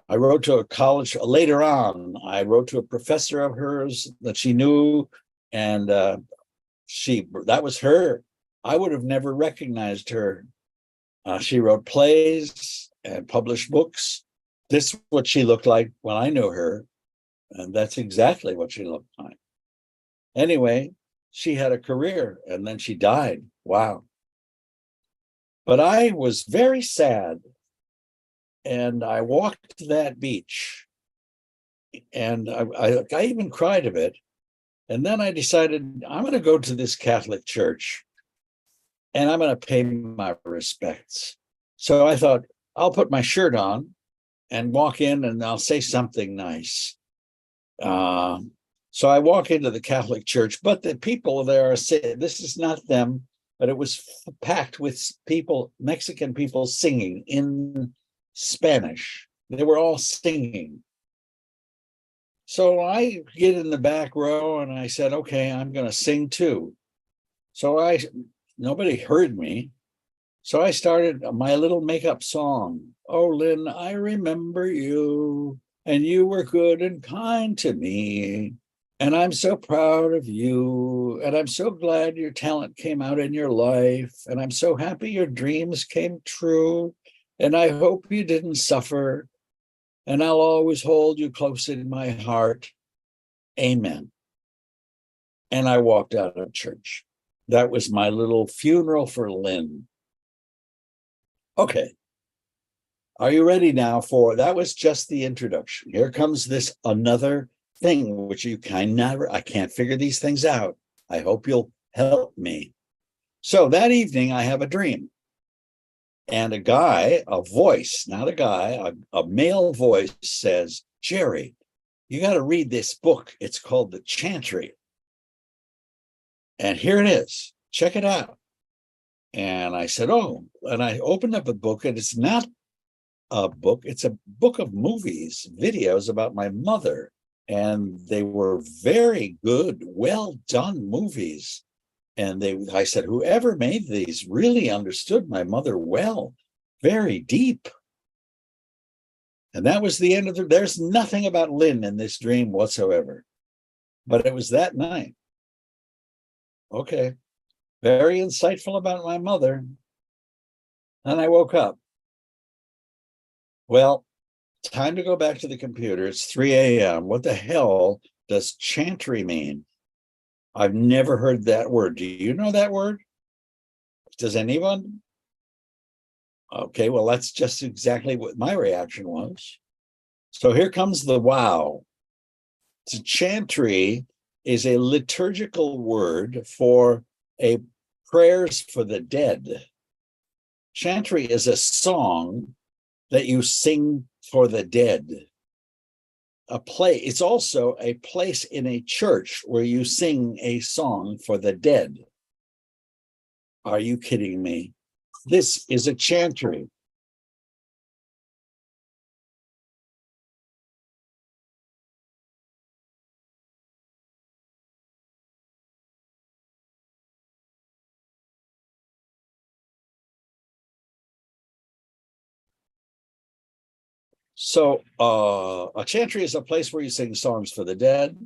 I wrote to a college later on. I wrote to a professor of hers that she knew, and that was her. I would have never recognized her. She wrote plays and published books. This is what she looked like when I knew her, and that's exactly what she looked like. Anyway, she had a career, and then she died. Wow. But I was very sad, and I walked to that beach, and I even cried a bit. And then I decided I'm going to go to this Catholic church, and I'm going to pay my respects. So I thought, I'll put my shirt on and walk in, and I'll say something nice. So I walk into the Catholic church, but the people there are saying, this is not them, but it was packed with people, Mexican people singing in Spanish. They were all singing. So I get in the back row and I said, okay, I'm going to sing too. So nobody heard me. So I started my little makeup song. Oh, Lynn, I remember you, and you were good and kind to me. And I'm so proud of you. And I'm so glad your talent came out in your life. And I'm so happy your dreams came true. And I hope you didn't suffer. And I'll always hold you close in my heart. Amen. And I walked out of church. That was my little funeral for Lynn. Okay. Are you ready now that was just the introduction. Here comes this another thing, which I can't figure these things out. I hope you'll help me. So that evening I have a dream. And a guy, a voice, not a guy, a male voice says, Jerry, you got to read this book. It's called the Chantry. And here it is. Check it out. And I said, oh, and I opened up a book, and it's not a book. It's a book of movies, videos about my mother. And they were very good, well done movies. And I said, whoever made these really understood my mother well, very deep. And that was the end of there's nothing about Lynn in this dream whatsoever. But it was that night. Okay. Very insightful about my mother. And I woke up. Well, time to go back to the computer. It's 3 a.m. What the hell does Chantry mean? I've never heard that word. Do you know that word? Does anyone? Okay, well, that's just exactly what my reaction was. So here comes the wow. So Chantry is a liturgical word for a prayers for the dead. Chantry is a song that you sing for the dead. It's also a place in a church where you sing a song for the dead. Are you kidding me? This is a chantry. So a chantry is a place where you sing songs for the dead.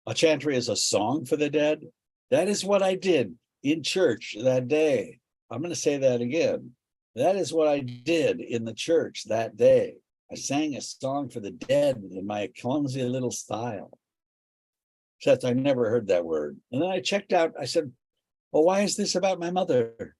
A chantry is a song for the dead. That is what I did in church that day. I'm going to say that again. That is what I did in the church that day. I sang a song for the dead in my clumsy little style. Except I never heard that word. And then I checked out, I said, well, why is this about my mother?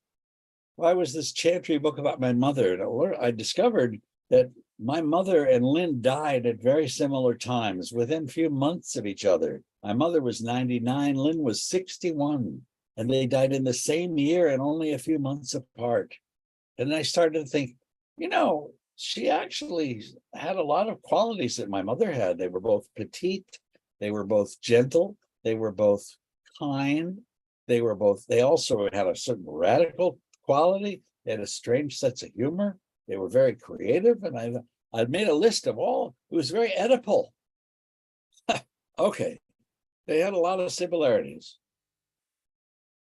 Why was this chantry book about my mother? And I discovered that my mother and Lynn died at very similar times, within a few months of each other. My mother was 99, Lynn was 61, and they died in the same year and only a few months apart. And I started to think, you know, she actually had a lot of qualities that my mother had. They were both petite, they were both gentle, they were both kind, they also had a certain radical quality. They had a strange sense of humor. They were very creative, and I'd made a list of all. It was very Oedipal. Okay, they had a lot of similarities.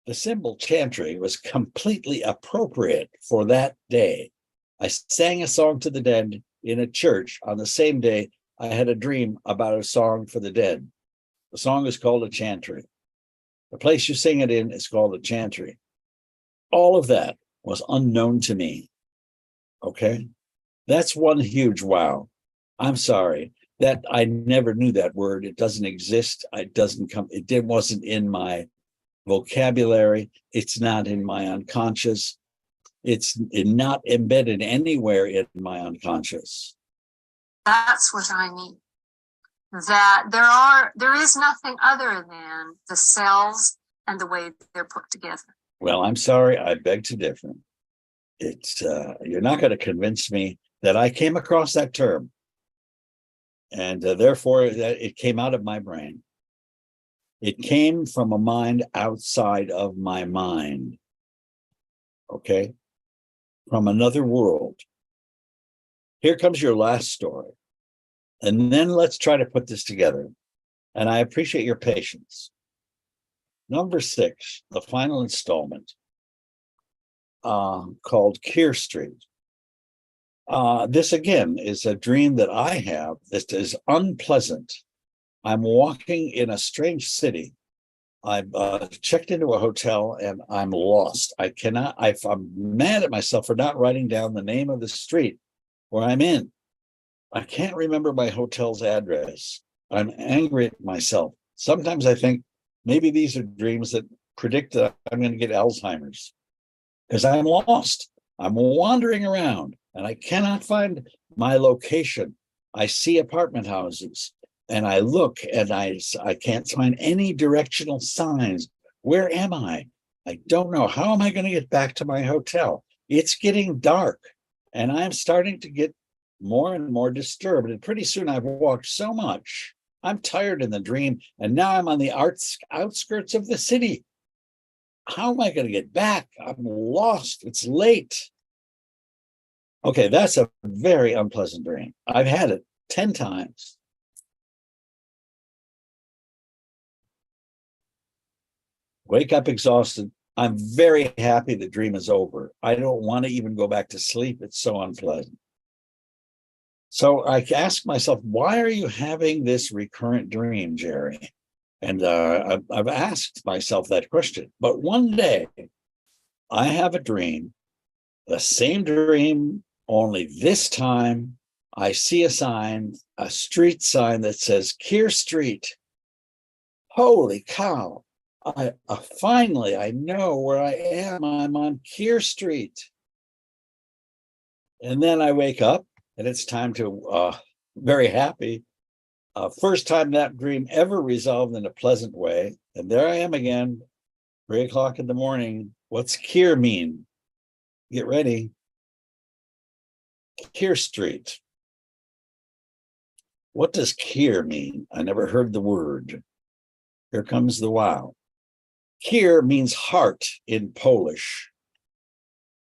The symbol chantry was completely appropriate for that day. I sang a song to the dead in a church on the same day I had a dream about a song for the dead. The song is called a chantry. The place you sing it in is called a chantry. All of that was unknown to me. Okay, that's one huge wow. I'm sorry that I never knew that word. It doesn't exist. It wasn't in my vocabulary. It's not in my unconscious. It's not embedded anywhere in my unconscious. That's what I mean. That there is nothing other than the cells and the way they're put together. Well, I'm sorry, I beg to differ. You're not going to convince me that I came across that term, and therefore that it came out of my brain. It came from a mind outside of my mind. Okay, from another world. Here comes your last story, and then let's try to put this together. And I appreciate your patience. Number 6, the final installment. Called Keir Street. This again is a dream that I have that is unpleasant. I'm walking in a strange city. I've checked into a hotel and I'm lost. I'm mad at myself for not writing down the name of the street where I'm in. I can't remember my hotel's address. I'm angry at myself. Sometimes I think maybe these are dreams that predict that I'm going to get Alzheimer's. Because I'm lost. I'm wandering around and I cannot find my location. I see apartment houses and I look and I can't find any directional signs. Where am I? I don't know. How am I going to get back to my hotel? It's getting dark and I'm starting to get more and more disturbed. And pretty soon I've walked so much. I'm tired in the dream and now I'm on the outskirts of the city. How am I going to get back? I'm lost. It's late. Okay, that's a very unpleasant dream. I've had it 10 times. Wake up exhausted. I'm very happy the dream is over. I don't want to even go back to sleep. It's so unpleasant. So I ask myself, why are you having this recurrent dream, Jerry? And I've asked myself that question. But one day, I have a dream, the same dream, only this time I see a sign, a street sign that says Keir Street. Holy cow. Finally, I know where I am. I'm on Keir Street. And then I wake up and it's time to, very happy. First time that dream ever resolved in a pleasant way. And there I am again, 3 o'clock in the morning. What's Keir mean? Get ready. Keir Street. What does Keir mean? I never heard the word. Here comes the wow. Keir means heart in Polish.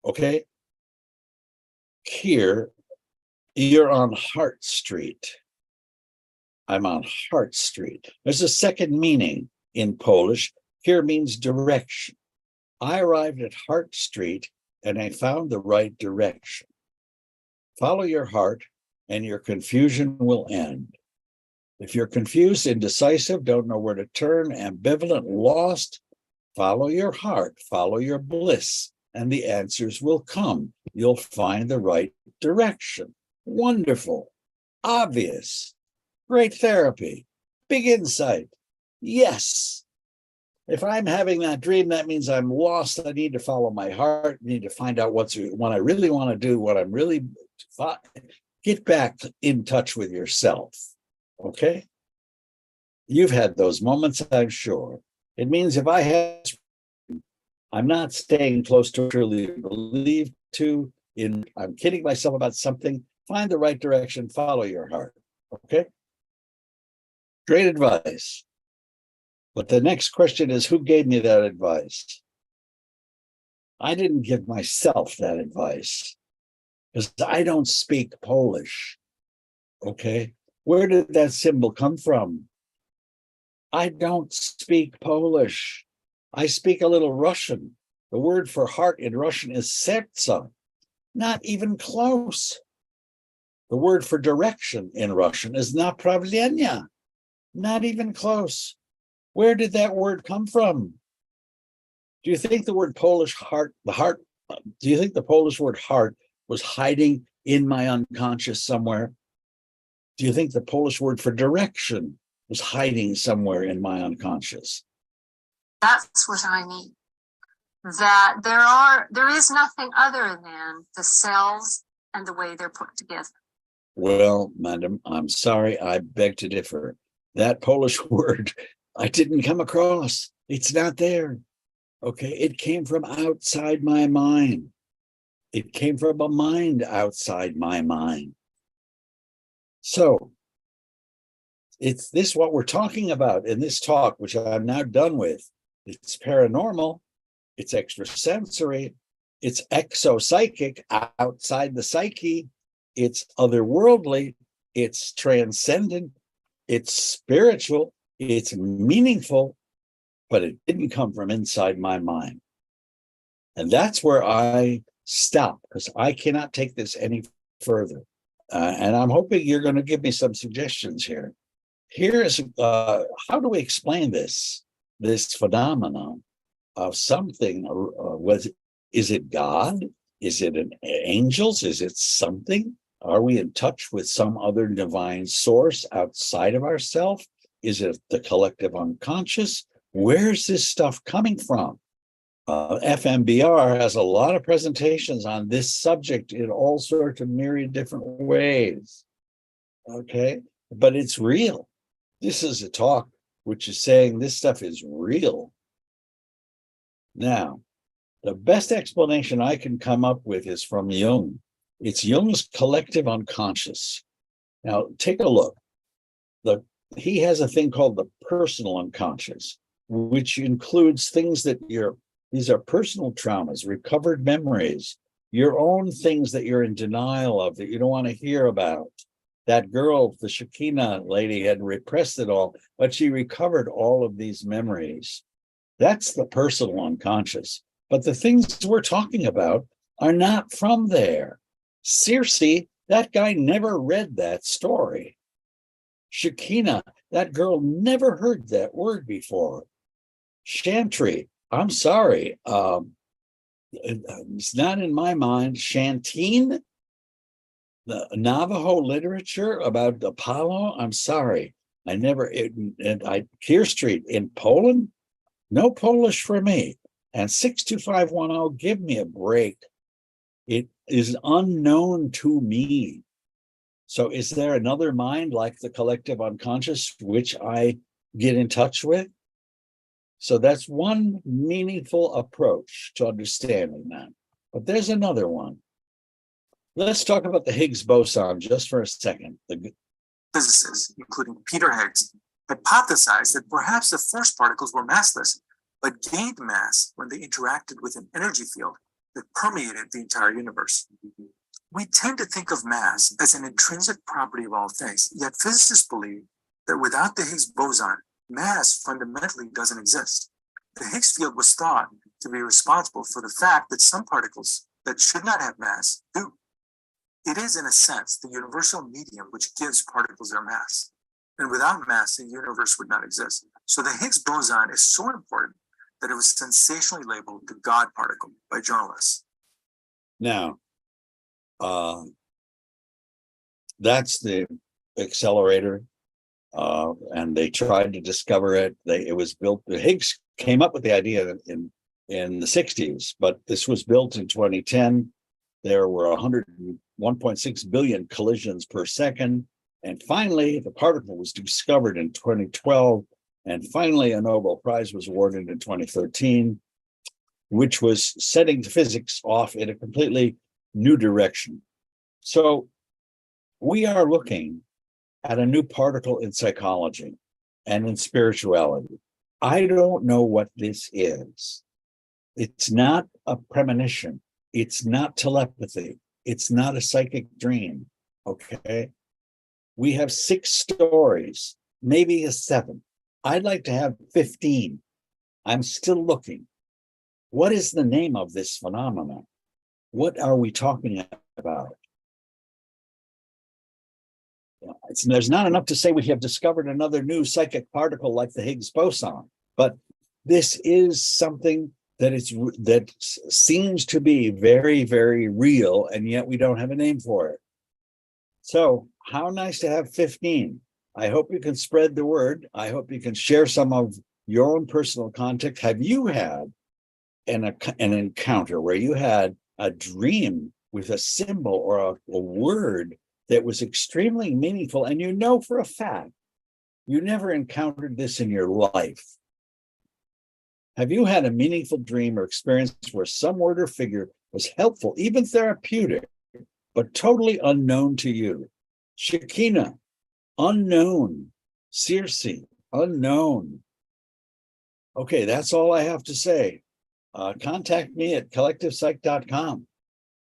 Okay? Keir, you're on Hart Street. I'm on Hart Street. There's a second meaning in Polish. Keir means direction. I arrived at Hart Street and I found the right direction. Follow your heart and your confusion will end. If you're confused, indecisive, don't know where to turn, ambivalent, lost, follow your heart, follow your bliss, and the answers will come. You'll find the right direction. Wonderful, obvious, great therapy, big insight. Yes. If I'm having that dream, that means I'm lost. I need to follow my heart, need to find out what I really want to do, what I'm really, get back in touch with yourself. Okay? You've had those moments, I'm sure. It means if I have, I'm not staying close to truly believe to, I'm kidding myself about something, find the right direction, follow your heart. Okay? Great advice. But the next question is, who gave me that advice? I didn't give myself that advice because I don't speak Polish. Okay? Where did that symbol come from? I don't speak Polish. I speak a little Russian. The word for heart in Russian is serce. Not even close. The word for direction in Russian is направление. Not even close. Where did that word come from? Do you think the word Polish heart, do you think the Polish word heart was hiding in my unconscious somewhere? Do you think the Polish word for direction was hiding somewhere in my unconscious? That's what I mean. That there is nothing other than the cells and the way they're put together. Well, madam, I'm sorry, I beg to differ. That Polish word I didn't come across. It's not there. Okay, it came from outside my mind. It came from a mind outside my mind. So it's this what we're talking about in this talk, which I'm now done with. It's paranormal, it's extrasensory, it's exopsychic, outside the psyche, it's otherworldly, it's transcendent, it's spiritual, it's meaningful, but it didn't come from inside my mind. And that's where I stop, because I cannot take this any further. And I'm hoping you're going to give me some suggestions here. Here's how do we explain this phenomenon of something? Is it God? Is it angels? Is it something? Are we in touch with some other divine source outside of ourselves? Is it the collective unconscious? Where's this stuff coming from? FMBR has a lot of presentations on this subject in all sorts of myriad different ways. Okay, but it's real. This is a talk which is saying this stuff is real. Now, the best explanation I can come up with is from Jung. It's Jung's collective unconscious. Now, take a look. He has a thing called the personal unconscious, which includes things that these are personal traumas, recovered memories, your own things that you're in denial of, that you don't want to hear about. That girl, the Shekinah lady, had repressed it all, but she recovered all of these memories. That's the personal unconscious. But the things we're talking about are not from there. Circe, that guy never read that story. Shekinah, that girl never heard that word before. Chantry, I'm sorry, it's not in my mind. Chantine, the Navajo literature about Apollo, I'm sorry. Keir Street in Poland, no Polish for me. And 62510, give me a break. It is unknown to me. So is there another mind like the collective unconscious, which I get in touch with? So that's one meaningful approach to understanding that. But there's another one. Let's talk about the Higgs boson just for a second. Physicists, including Peter Higgs, hypothesized that perhaps the first particles were massless, but gained mass when they interacted with an energy field that permeated the entire universe. We tend to think of mass as an intrinsic property of all things, yet physicists believe that without the Higgs boson, mass fundamentally doesn't exist. The Higgs field was thought to be responsible for the fact that some particles that should not have mass do. It is, in a sense, the universal medium which gives particles their mass. And without mass, the universe would not exist. So the Higgs boson is so important that it was sensationally labeled the God particle by journalists. Now, that's the accelerator, and they tried to discover it. It was built. The Higgs came up with the idea in the 60s, but this was built in 2010. There were 101.6 billion collisions per second. And finally, the particle was discovered in 2012. And finally, a Nobel Prize was awarded in 2013, which was setting physics off in a completely new direction. So we are looking at a new particle in psychology and in spirituality. I don't know what this is. It's not a premonition. It's not telepathy. It's not a psychic dream. Okay. We have 6 stories, maybe a 7. I'd like to have 15. I'm still looking. What is the name of this phenomenon? What are we talking about? There's not enough to say we have discovered another new psychic particle like the Higgs boson, but this is something that seems to be very, very real, and yet we don't have a name for it. So how nice to have 15. I hope you can spread the word. I hope you can share some of your own personal context. Have you had an encounter where you had a dream with a symbol or a word that was extremely meaningful, and you know for a fact you never encountered this in your life? Have you had a meaningful dream or experience where some word or figure was helpful, even therapeutic, but totally unknown to you? Shekinah, unknown. Circe, unknown. Okay, that's all I have to say. Contact me at collectivepsych.com.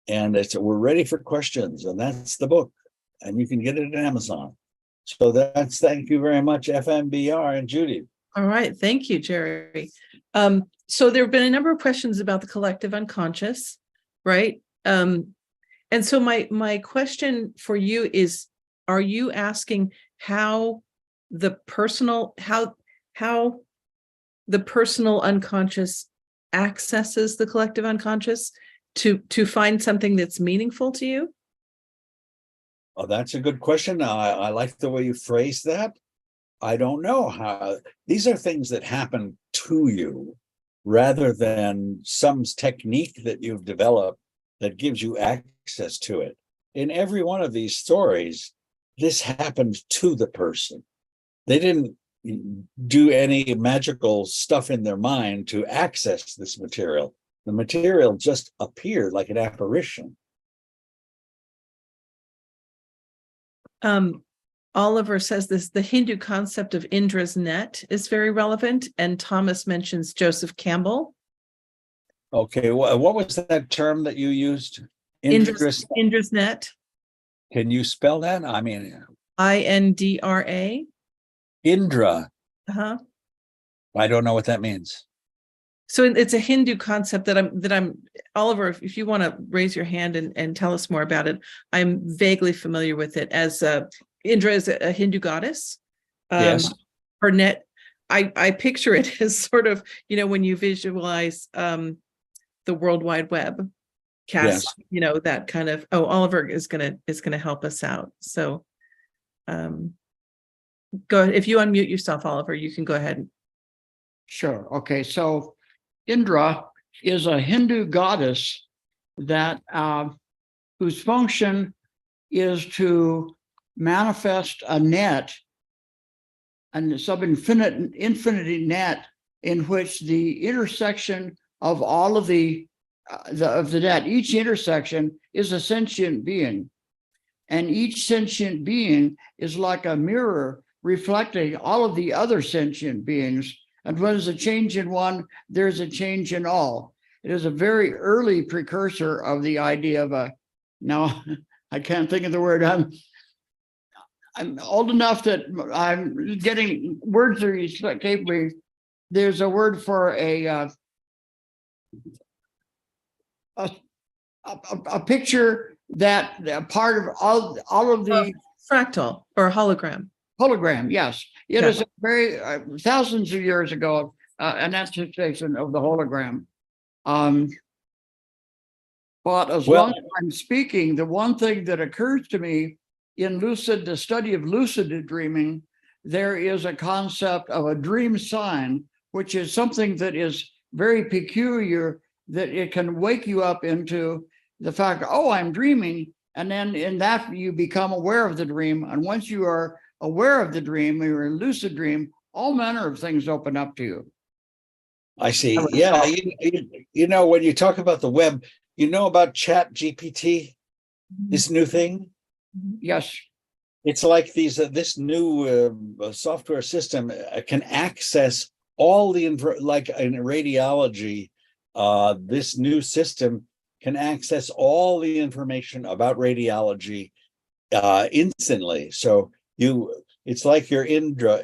And we're ready for questions, and that's the book. And you can get it at Amazon. So thank you very much, FMBR and Judy. All right. Thank you, Jerry. So there have been a number of questions about the collective unconscious, right? And so my question for you is, are you asking how the personal unconscious accesses the collective unconscious to find something that's meaningful to you? Oh, that's a good question. I like the way you phrase that. I don't know how. These are things that happen to you rather than some technique that you've developed that gives you access to it. In every one of these stories, this happened to the person. They didn't do any magical stuff in their mind to access this material. The material just appeared like an apparition. Oliver says the Hindu concept of Indra's net is very relevant, and Thomas mentions Joseph Campbell. Okay, what was that term that you used? Indra's net. Can you spell that? I mean, Indra. Indra. Uh-huh. I don't know what that means. So it's a Hindu concept that I'm Oliver, if you want to raise your hand and tell us more about it. I'm vaguely familiar with it. As Indra is a Hindu goddess. Yes. Her net, I picture it as sort of, when you visualize the World Wide Web cast, yes. That kind of, Oliver is gonna help us out. So go ahead. If you unmute yourself, Oliver, you can go ahead. Sure. Okay. So Indra is a Hindu goddess that whose function is to manifest a net, a infinity net, in which the intersection of all of the net, each intersection is a sentient being, and each sentient being is like a mirror reflecting all of the other sentient beings. And when there's a change in one, there's a change in all. It is a very early precursor of the idea of now I can't think of the word. I'm old enough that I'm getting words that escape me. There's a word for a picture that part of all of the Fractal or hologram. hologram. Yes, it Yeah. is a very thousands of years ago an attestation of the hologram. But as Well- long as I'm speaking, the one thing that occurs to me in the study of lucid dreaming, there is a concept of a dream sign, which is something that is very peculiar, that it can wake you up into the fact, oh, I'm dreaming. And then in that, you become aware of the dream. And once you are aware of the dream, you're in lucid dream, all manner of things open up to you. I see. Yeah, you know, when you talk about the web, you know about Chat GPT, this new thing? Yes. It's like this new software system can access all the info, like in radiology, this new system can access all the information about radiology instantly. So it's like your Indra,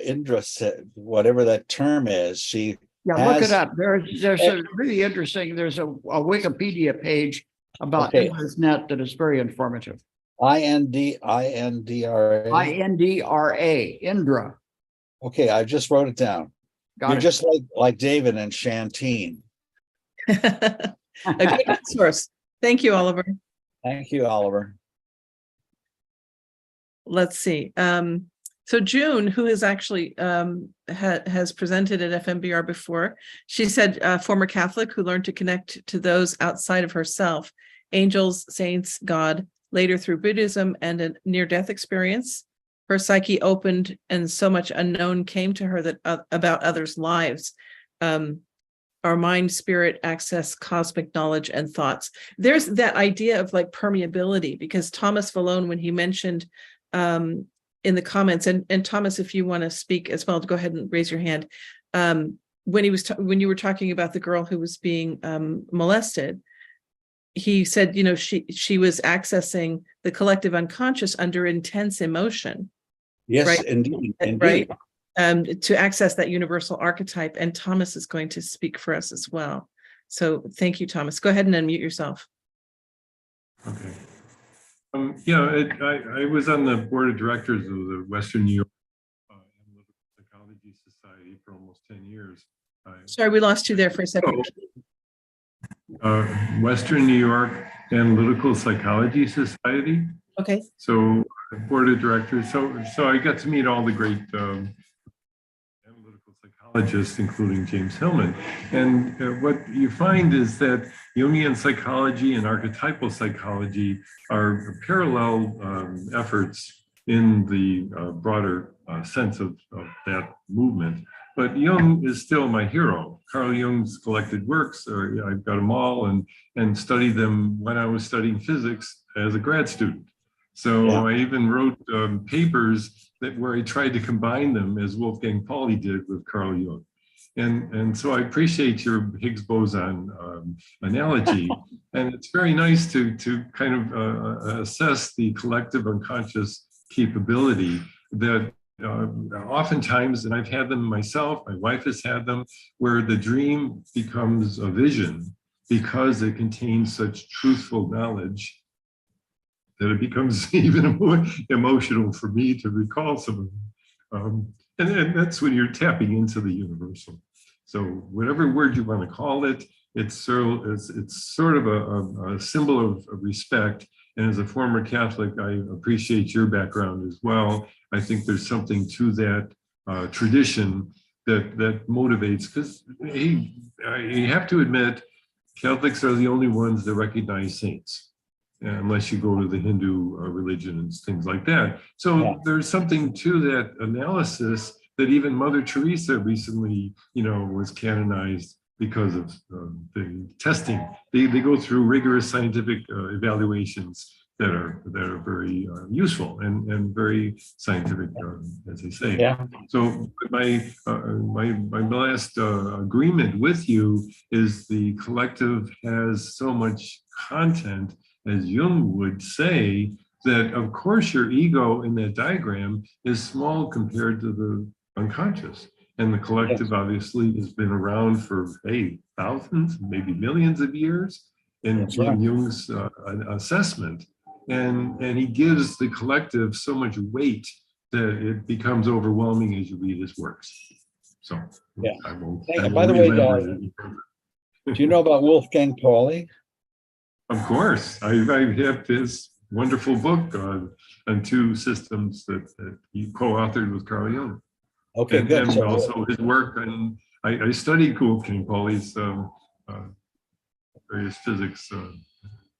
whatever that term is. She Look it up. There's a really interesting, there's a Wikipedia page about IndraNet that is very informative. INDRA. Indra. Okay, I just wrote it down. Got You're it. just like David and Chantine. A good source. Thank you, Oliver. Thank you, Oliver. Let's see. So June, who has actually has presented at FMBR before, she said former Catholic who learned to connect to those outside of herself, angels, saints, God, later through Buddhism and a near-death experience. Her psyche opened and so much unknown came to her that about others' lives. Our mind, spirit, access, cosmic knowledge, and thoughts. There's that idea of like permeability, because Thomas Vallone, when he mentioned in the comments, and Thomas, if you want to speak as well, go ahead and raise your hand. When you were talking about the girl who was being molested, he said, you know, she was accessing the collective unconscious under intense emotion. Yes, right? indeed. Right. To access that universal archetype. And Thomas is going to speak for us as well. So thank you, Thomas. Go ahead and unmute yourself. Okay. I was on the board of directors of the Western New York Analytical Psychology Society for almost 10 years. Sorry, we lost you there for a second. Western New York Analytical Psychology Society. Okay. So board of directors. So I got to meet all the great analytical psychologists, including James Hillman. And what you find is that Jungian psychology and archetypal psychology are parallel efforts in the broader sense of that movement. But Jung is still my hero. Carl Jung's collected works, I've got them all and studied them when I was studying physics as a grad student. So I even wrote papers where I tried to combine them as Wolfgang Pauli did with Carl Jung. And so I appreciate your Higgs boson analogy. And it's very nice to kind of assess the collective unconscious capability that oftentimes, and I've had them myself, my wife has had them, where the dream becomes a vision because it contains such truthful knowledge that it becomes even more emotional for me to recall some of them. And that's when you're tapping into the universal. So whatever word you want to call it, it's sort of a symbol of respect. And as a former Catholic, I appreciate your background as well. I think there's something to that tradition that motivates, because you have to admit, Catholics are the only ones that recognize saints, unless you go to the Hindu religion and things like that. So there's something to that analysis that even Mother Teresa recently, was canonized because of the testing. They go through rigorous scientific evaluations that are very useful and very scientific, as they say. Yeah. So my last agreement with you is the collective has so much content, as Jung would say, that of course your ego in that diagram is small compared to the unconscious. And the collective obviously has been around for thousands, maybe millions of years in Jung's assessment. and he gives the collective so much weight that it becomes overwhelming as you read his works. So Yeah. I won't. Hey, I and won't by the way, belabor it any further. do you know about Wolfgang Pauli? Of course, I have this wonderful book on two systems that he co-authored with Carl Jung. Okay, good. And So, also his work on, I studied Wolfgang Pauli's various physics.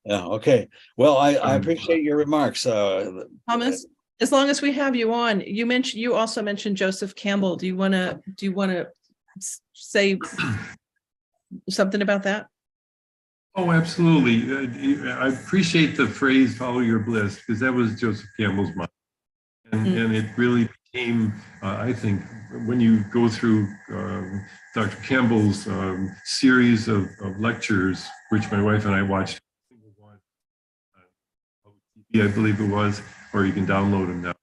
yeah, okay. Well, I appreciate your remarks. Thomas, as long as we have you on, you also mentioned Joseph Campbell. Do you want to say something about that? Oh, absolutely. I appreciate the phrase "follow your bliss" because that was Joseph Campbell's mind, and it really became, I think, when you go through Dr. Campbell's series of lectures, which my wife and I watched, I believe it was, or you can download them now.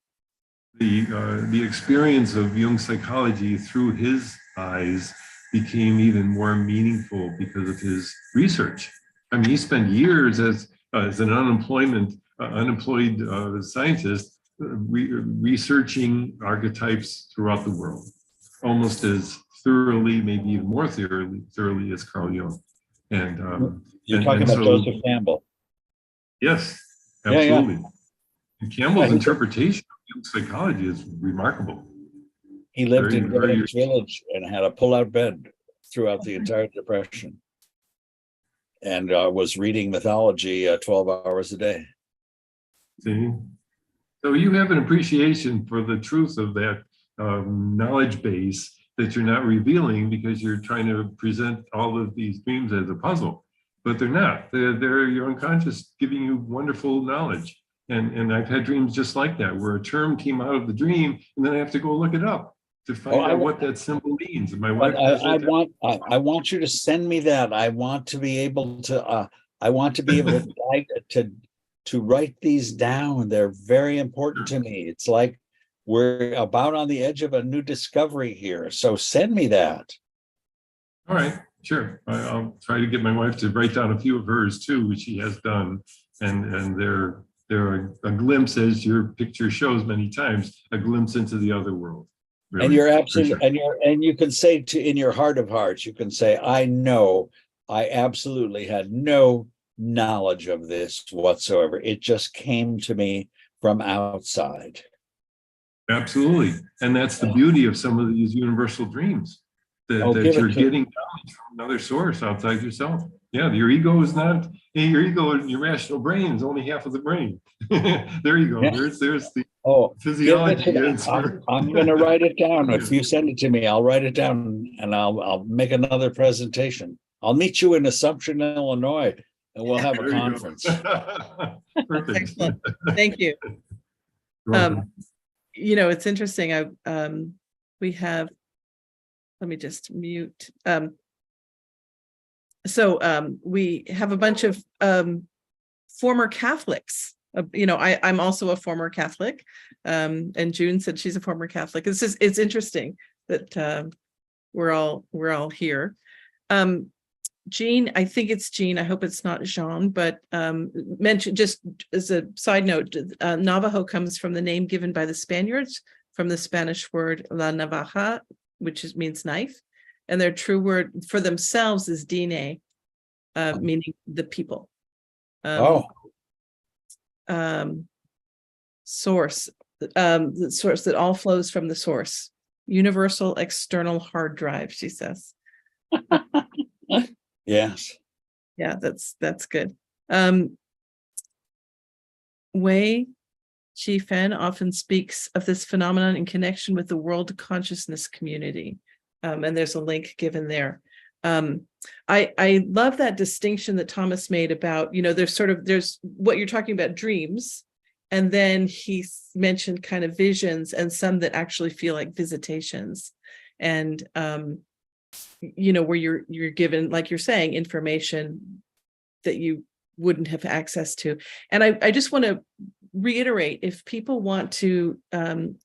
The experience of Jung psychology through his eyes became even more meaningful because of his research. I mean, he spent years as an unemployed scientist researching archetypes throughout the world, almost as thoroughly, maybe even more thoroughly as Carl Jung. And you're talking about Joseph Campbell. Yes, Yeah, yeah. absolutely. And Campbell's interpretation of Jung psychology is remarkable. He lived in Greenwich Village and had a pull-out bed throughout the entire Depression, and was reading mythology 12 hours a day. See, so you have an appreciation for the truth of that knowledge base that you're not revealing because you're trying to present all of these dreams as a puzzle, but they're not. They're your unconscious giving you wonderful knowledge. And I've had dreams just like that, where a term came out of the dream, and then I have to go look it up to find out what that symbol means. And my wife, I want you to send me that. I want to be able to. I want to be able to write these down. They're very important to me. It's like we're about on the edge of a new discovery here. So send me that. All right, sure. I'll try to get my wife to write down a few of hers too, which she has done, and they're a glimpse, as your picture shows many times, a glimpse into the other world. Really, and you're absolutely, sure. and you can say in your heart of hearts, you can say, I know, I absolutely had no knowledge of this whatsoever. It just came to me from outside. Absolutely. And that's the beauty of some of these universal dreams, that you're getting knowledge from another source outside yourself. Yeah, your ego is not, your ego and your rational brain is only half of the brain. There you go. Yeah. There's the physiology. I'm going to write it down. If you send it to me, I'll write it down and I'll make another presentation. I'll meet you in Assumption, Illinois, and we'll have a conference. Perfect. Excellent. Thank you. It's interesting. We have, let me just mute. We have a bunch of former Catholics. I'm also a former Catholic, and June said she's a former Catholic. It's interesting that we're all here. Jean, I think it's Jean. I hope it's not Jean, but mention just as a side note, Navajo comes from the name given by the Spaniards from the Spanish word la navaja, which means knife, and their true word for themselves is dine, meaning the people. Source, the source that all flows from the source. Universal external hard drive, she says. Yes. Yeah, that's good. Wei Chi-Fen often speaks of this phenomenon in connection with the world consciousness community. And there's a link given there. I love that distinction that Thomas made about, there's what you're talking about, dreams, and then he mentioned kind of visions and some that actually feel like visitations, and where you're given, like you're saying, information that you wouldn't have access to. And I just want to reiterate, if people want to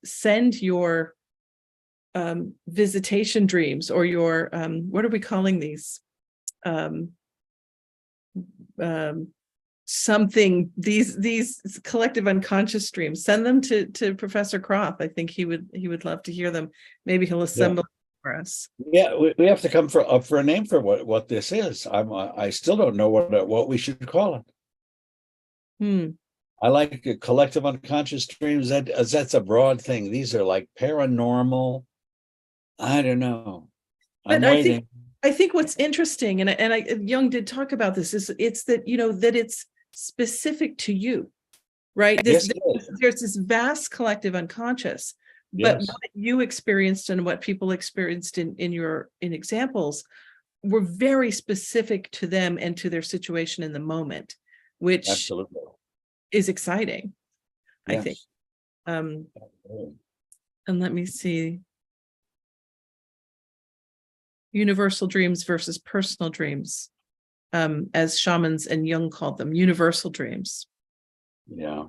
send your visitation dreams or your what are we calling these, something, these collective unconscious streams, send them to Professor Kroth. I think he would love to hear them. Maybe he'll assemble for us. Yeah, we have to come up for a name for what this is. I still don't know what we should call it. I like collective unconscious streams. That's a broad thing. These are like paranormal. I don't know. I'm waiting. I think what's interesting, and Jung did talk about this, is it's that, that it's specific to you, right? There's this vast collective unconscious, but what you experienced and what people experienced in examples were very specific to them and to their situation in the moment, which is exciting, I think. And let me see. Universal dreams versus personal dreams, as shamans and Jung called them, universal dreams. Yeah.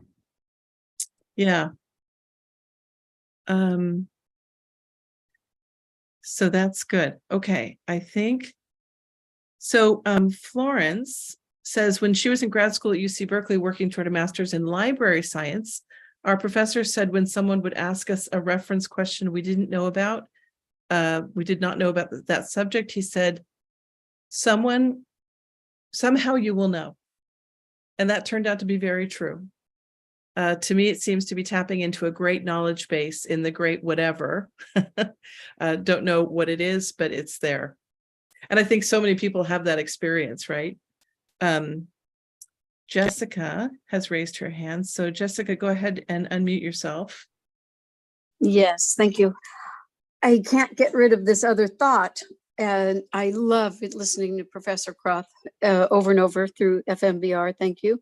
So that's good. Okay, I think so. Florence says, when she was in grad school at UC Berkeley working toward a master's in library science, our professor said when someone would ask us a reference question we did not know about that subject, he said, somehow you will know. And that turned out to be very true. To me, it seems to be tapping into a great knowledge base in the great whatever. Don't know what it is, but it's there. And I think so many people have that experience, right? Jessica has raised her hand. So Jessica, go ahead and unmute yourself. Yes, thank you. I can't get rid of this other thought, and I love listening to Professor Kroth over and over through FMBR. Thank you.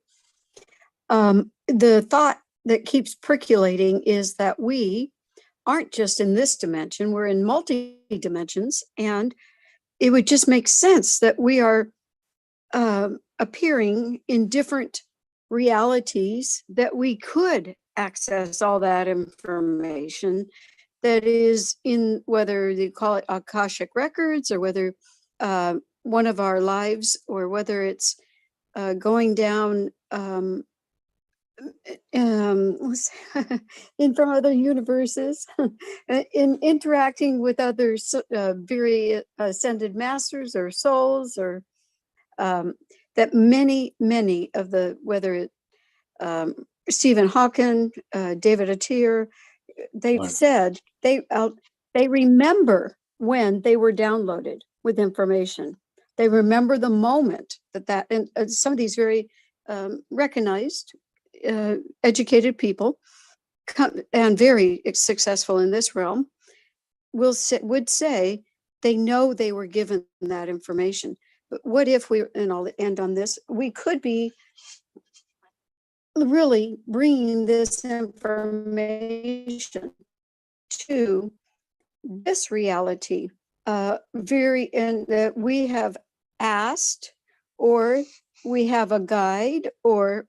The thought that keeps percolating is that we aren't just in this dimension, we're in multi-dimensions, and it would just make sense that we are appearing in different realities, that we could access all that information that is in, whether you call it Akashic records, or whether one of our lives, or whether it's going down in from other universes, in interacting with others, very ascended masters or souls, or that many of the, whether it Stephen Hawking, David Attier, they've said they remember when they were downloaded with information. They remember the moment that and some of these very recognized, educated people and very successful in this realm would say they know they were given that information. But what if we, and I'll end on this, we could be really bringing this information to this reality, and that we have asked, or we have a guide, or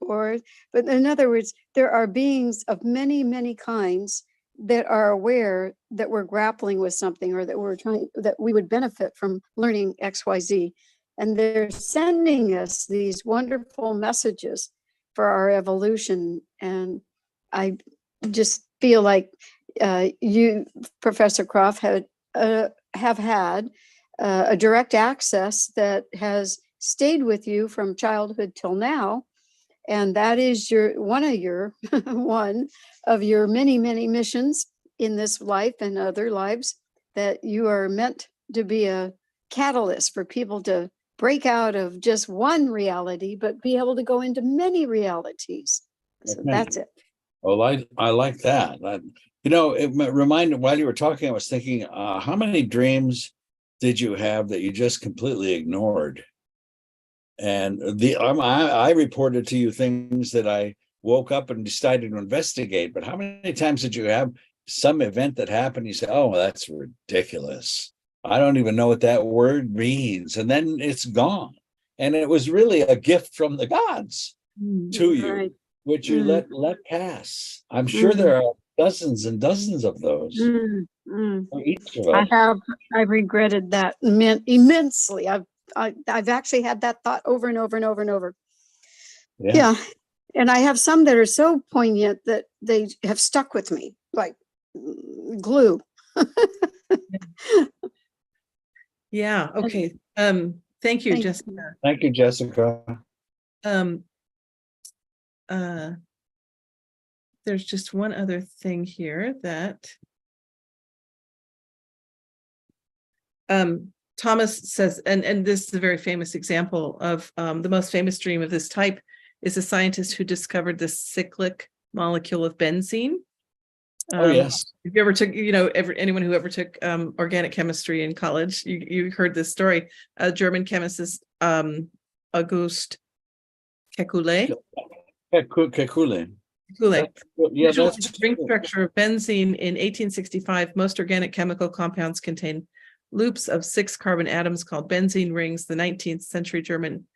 but in other words, there are beings of many kinds that are aware that we're grappling with something, or that we would benefit from learning XYZ, and they're sending us these wonderful messages for our evolution. And I just feel like you, Professor Kroth, have had a direct access that has stayed with you from childhood till now, and that is one of your many missions in this life and other lives, that you are meant to be a catalyst for people to break out of just one reality, but be able to go into many realities. So that's it. Well, I like that. It reminded, while you were talking, I was thinking, how many dreams did you have that you just completely ignored? And I reported to you things that I woke up and decided to investigate, but how many times did you have some event that happened, you say, oh, that's ridiculous, I don't even know what that word means, and then it's gone, and it was really a gift from the gods to you, which you let pass. I'm sure there are dozens and dozens of those for each of us. I've regretted that immensely. I've actually had that thought over and over. Yeah. And I have some that are so poignant that they have stuck with me like glue. Yeah. Okay. Thank you, Thank Jessica. Thank you, Jessica. Um, there's just one other thing here that Thomas says, and this is a very famous example of the most famous dream of this type is a scientist who discovered the cyclic molecule of benzene. Oh, yes. If you ever took, anyone who ever took organic chemistry in college, you heard this story. A German chemist, August Kekulé. Kekulé. Yeah, that's the ring structure of benzene in 1865. Most organic chemical compounds contain loops of 6 carbon atoms called benzene rings. The 19th century German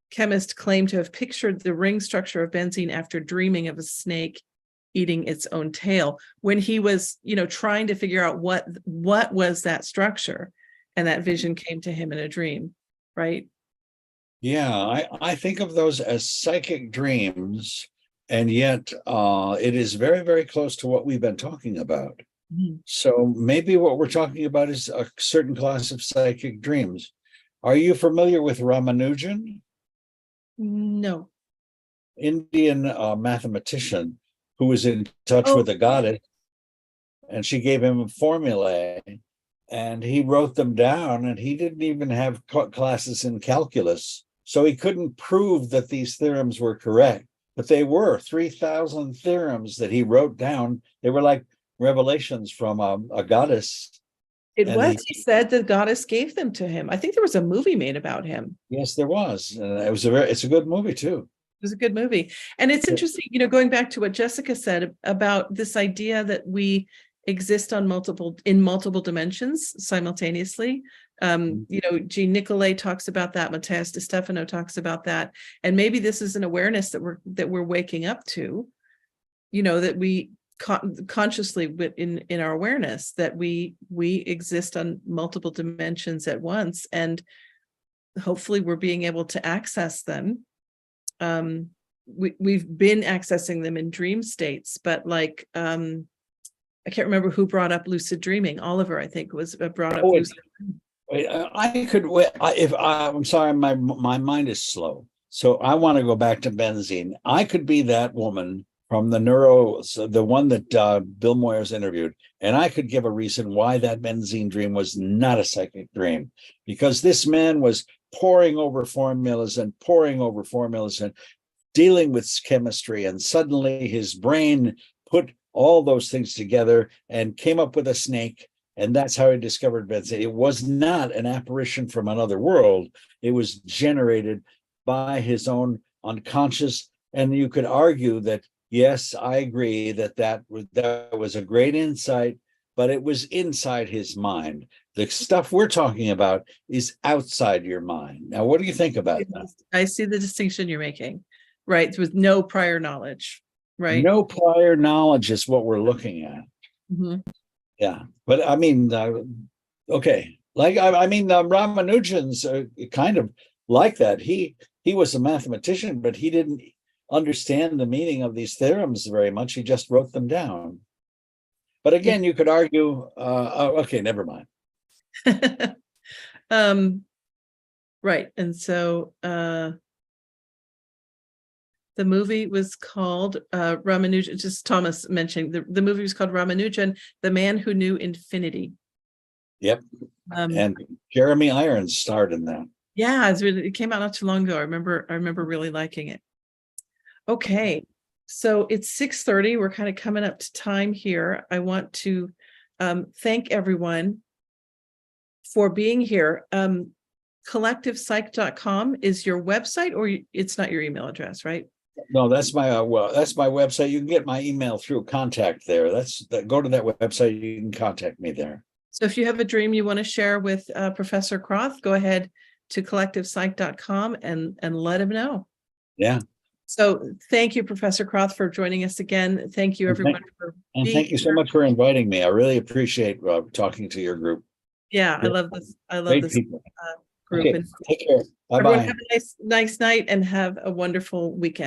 chemist claimed to have pictured the ring structure of benzene after dreaming of a snake eating its own tail when he was, trying to figure out what was that structure, and that vision came to him in a dream, right? Yeah, I think of those as psychic dreams, and yet it is very, very close to what we've been talking about. Mm-hmm. So maybe what we're talking about is a certain class of psychic dreams. Are you familiar with Ramanujan? No. Indian mathematician who was in touch with a goddess, and she gave him formulae, and he wrote them down, and he didn't even have classes in calculus, so he couldn't prove that these theorems were correct, but they were 3,000 theorems that he wrote down. They were like revelations from a goddess. He said the goddess gave them to him. I think there was a movie made about him. Yes, there was. It's a good movie too. It was a good movie. And it's interesting, going back to what Jessica said about this idea that we exist in multiple dimensions simultaneously. Jean Nicolay talks about that. Matthias De Stefano talks about that. And maybe this is an awareness that we're waking up to, that we consciously in our awareness that we exist on multiple dimensions at once, and hopefully we're being able to access them. We've been accessing them in dream states, but I can't remember who brought up lucid dreaming. Oliver, I think, was brought up. Lucid I'm sorry, my mind is slow, so I want to go back to benzene. I could be that woman from the one that Bill Moyers interviewed, and I could give a reason why that benzene dream was not a psychic dream, because this man was poring over formulas and dealing with chemistry, and suddenly his brain put all those things together and came up with a snake, and that's how he discovered benzene. It was not an apparition from another world. It was generated by his own unconscious, and you could argue that, yes, I agree that was a great insight, but it was inside his mind. The stuff we're talking about is outside your mind. Now, what do you think about that? I see the distinction you're making, right? With no prior knowledge, right? No prior knowledge is what we're looking at. Mm-hmm. Yeah, but I mean, okay. Ramanujan's kind of like that. He was a mathematician, but he didn't understand the meaning of these theorems very much. He just wrote them down. But again, you could argue, okay, never mind. Right. And so the movie was called Ramanujan, just Thomas mentioning the movie was called Ramanujan, The Man Who Knew Infinity. Yep. And Jeremy Irons starred in that. Yeah, it came out not too long ago. I remember really liking it. Okay, so it's 6:30. We're kind of coming up to time here. I want to thank everyone for being here. CollectivePsych.com is your website, or it's not your email address, right? No, that's my website. You can get my email through contact there. Go to that website. You can contact me there. So if you have a dream you want to share with Professor Kroth, go ahead to CollectivePsych.com and let him know. Yeah. So thank you, Professor Kroth, for joining us again. Thank you, everyone. Thank you so much for inviting me. I really appreciate talking to your group. Yeah, I love this. I love Great this people. group. Okay, take care. Bye-bye. Everyone have a nice night and have a wonderful weekend.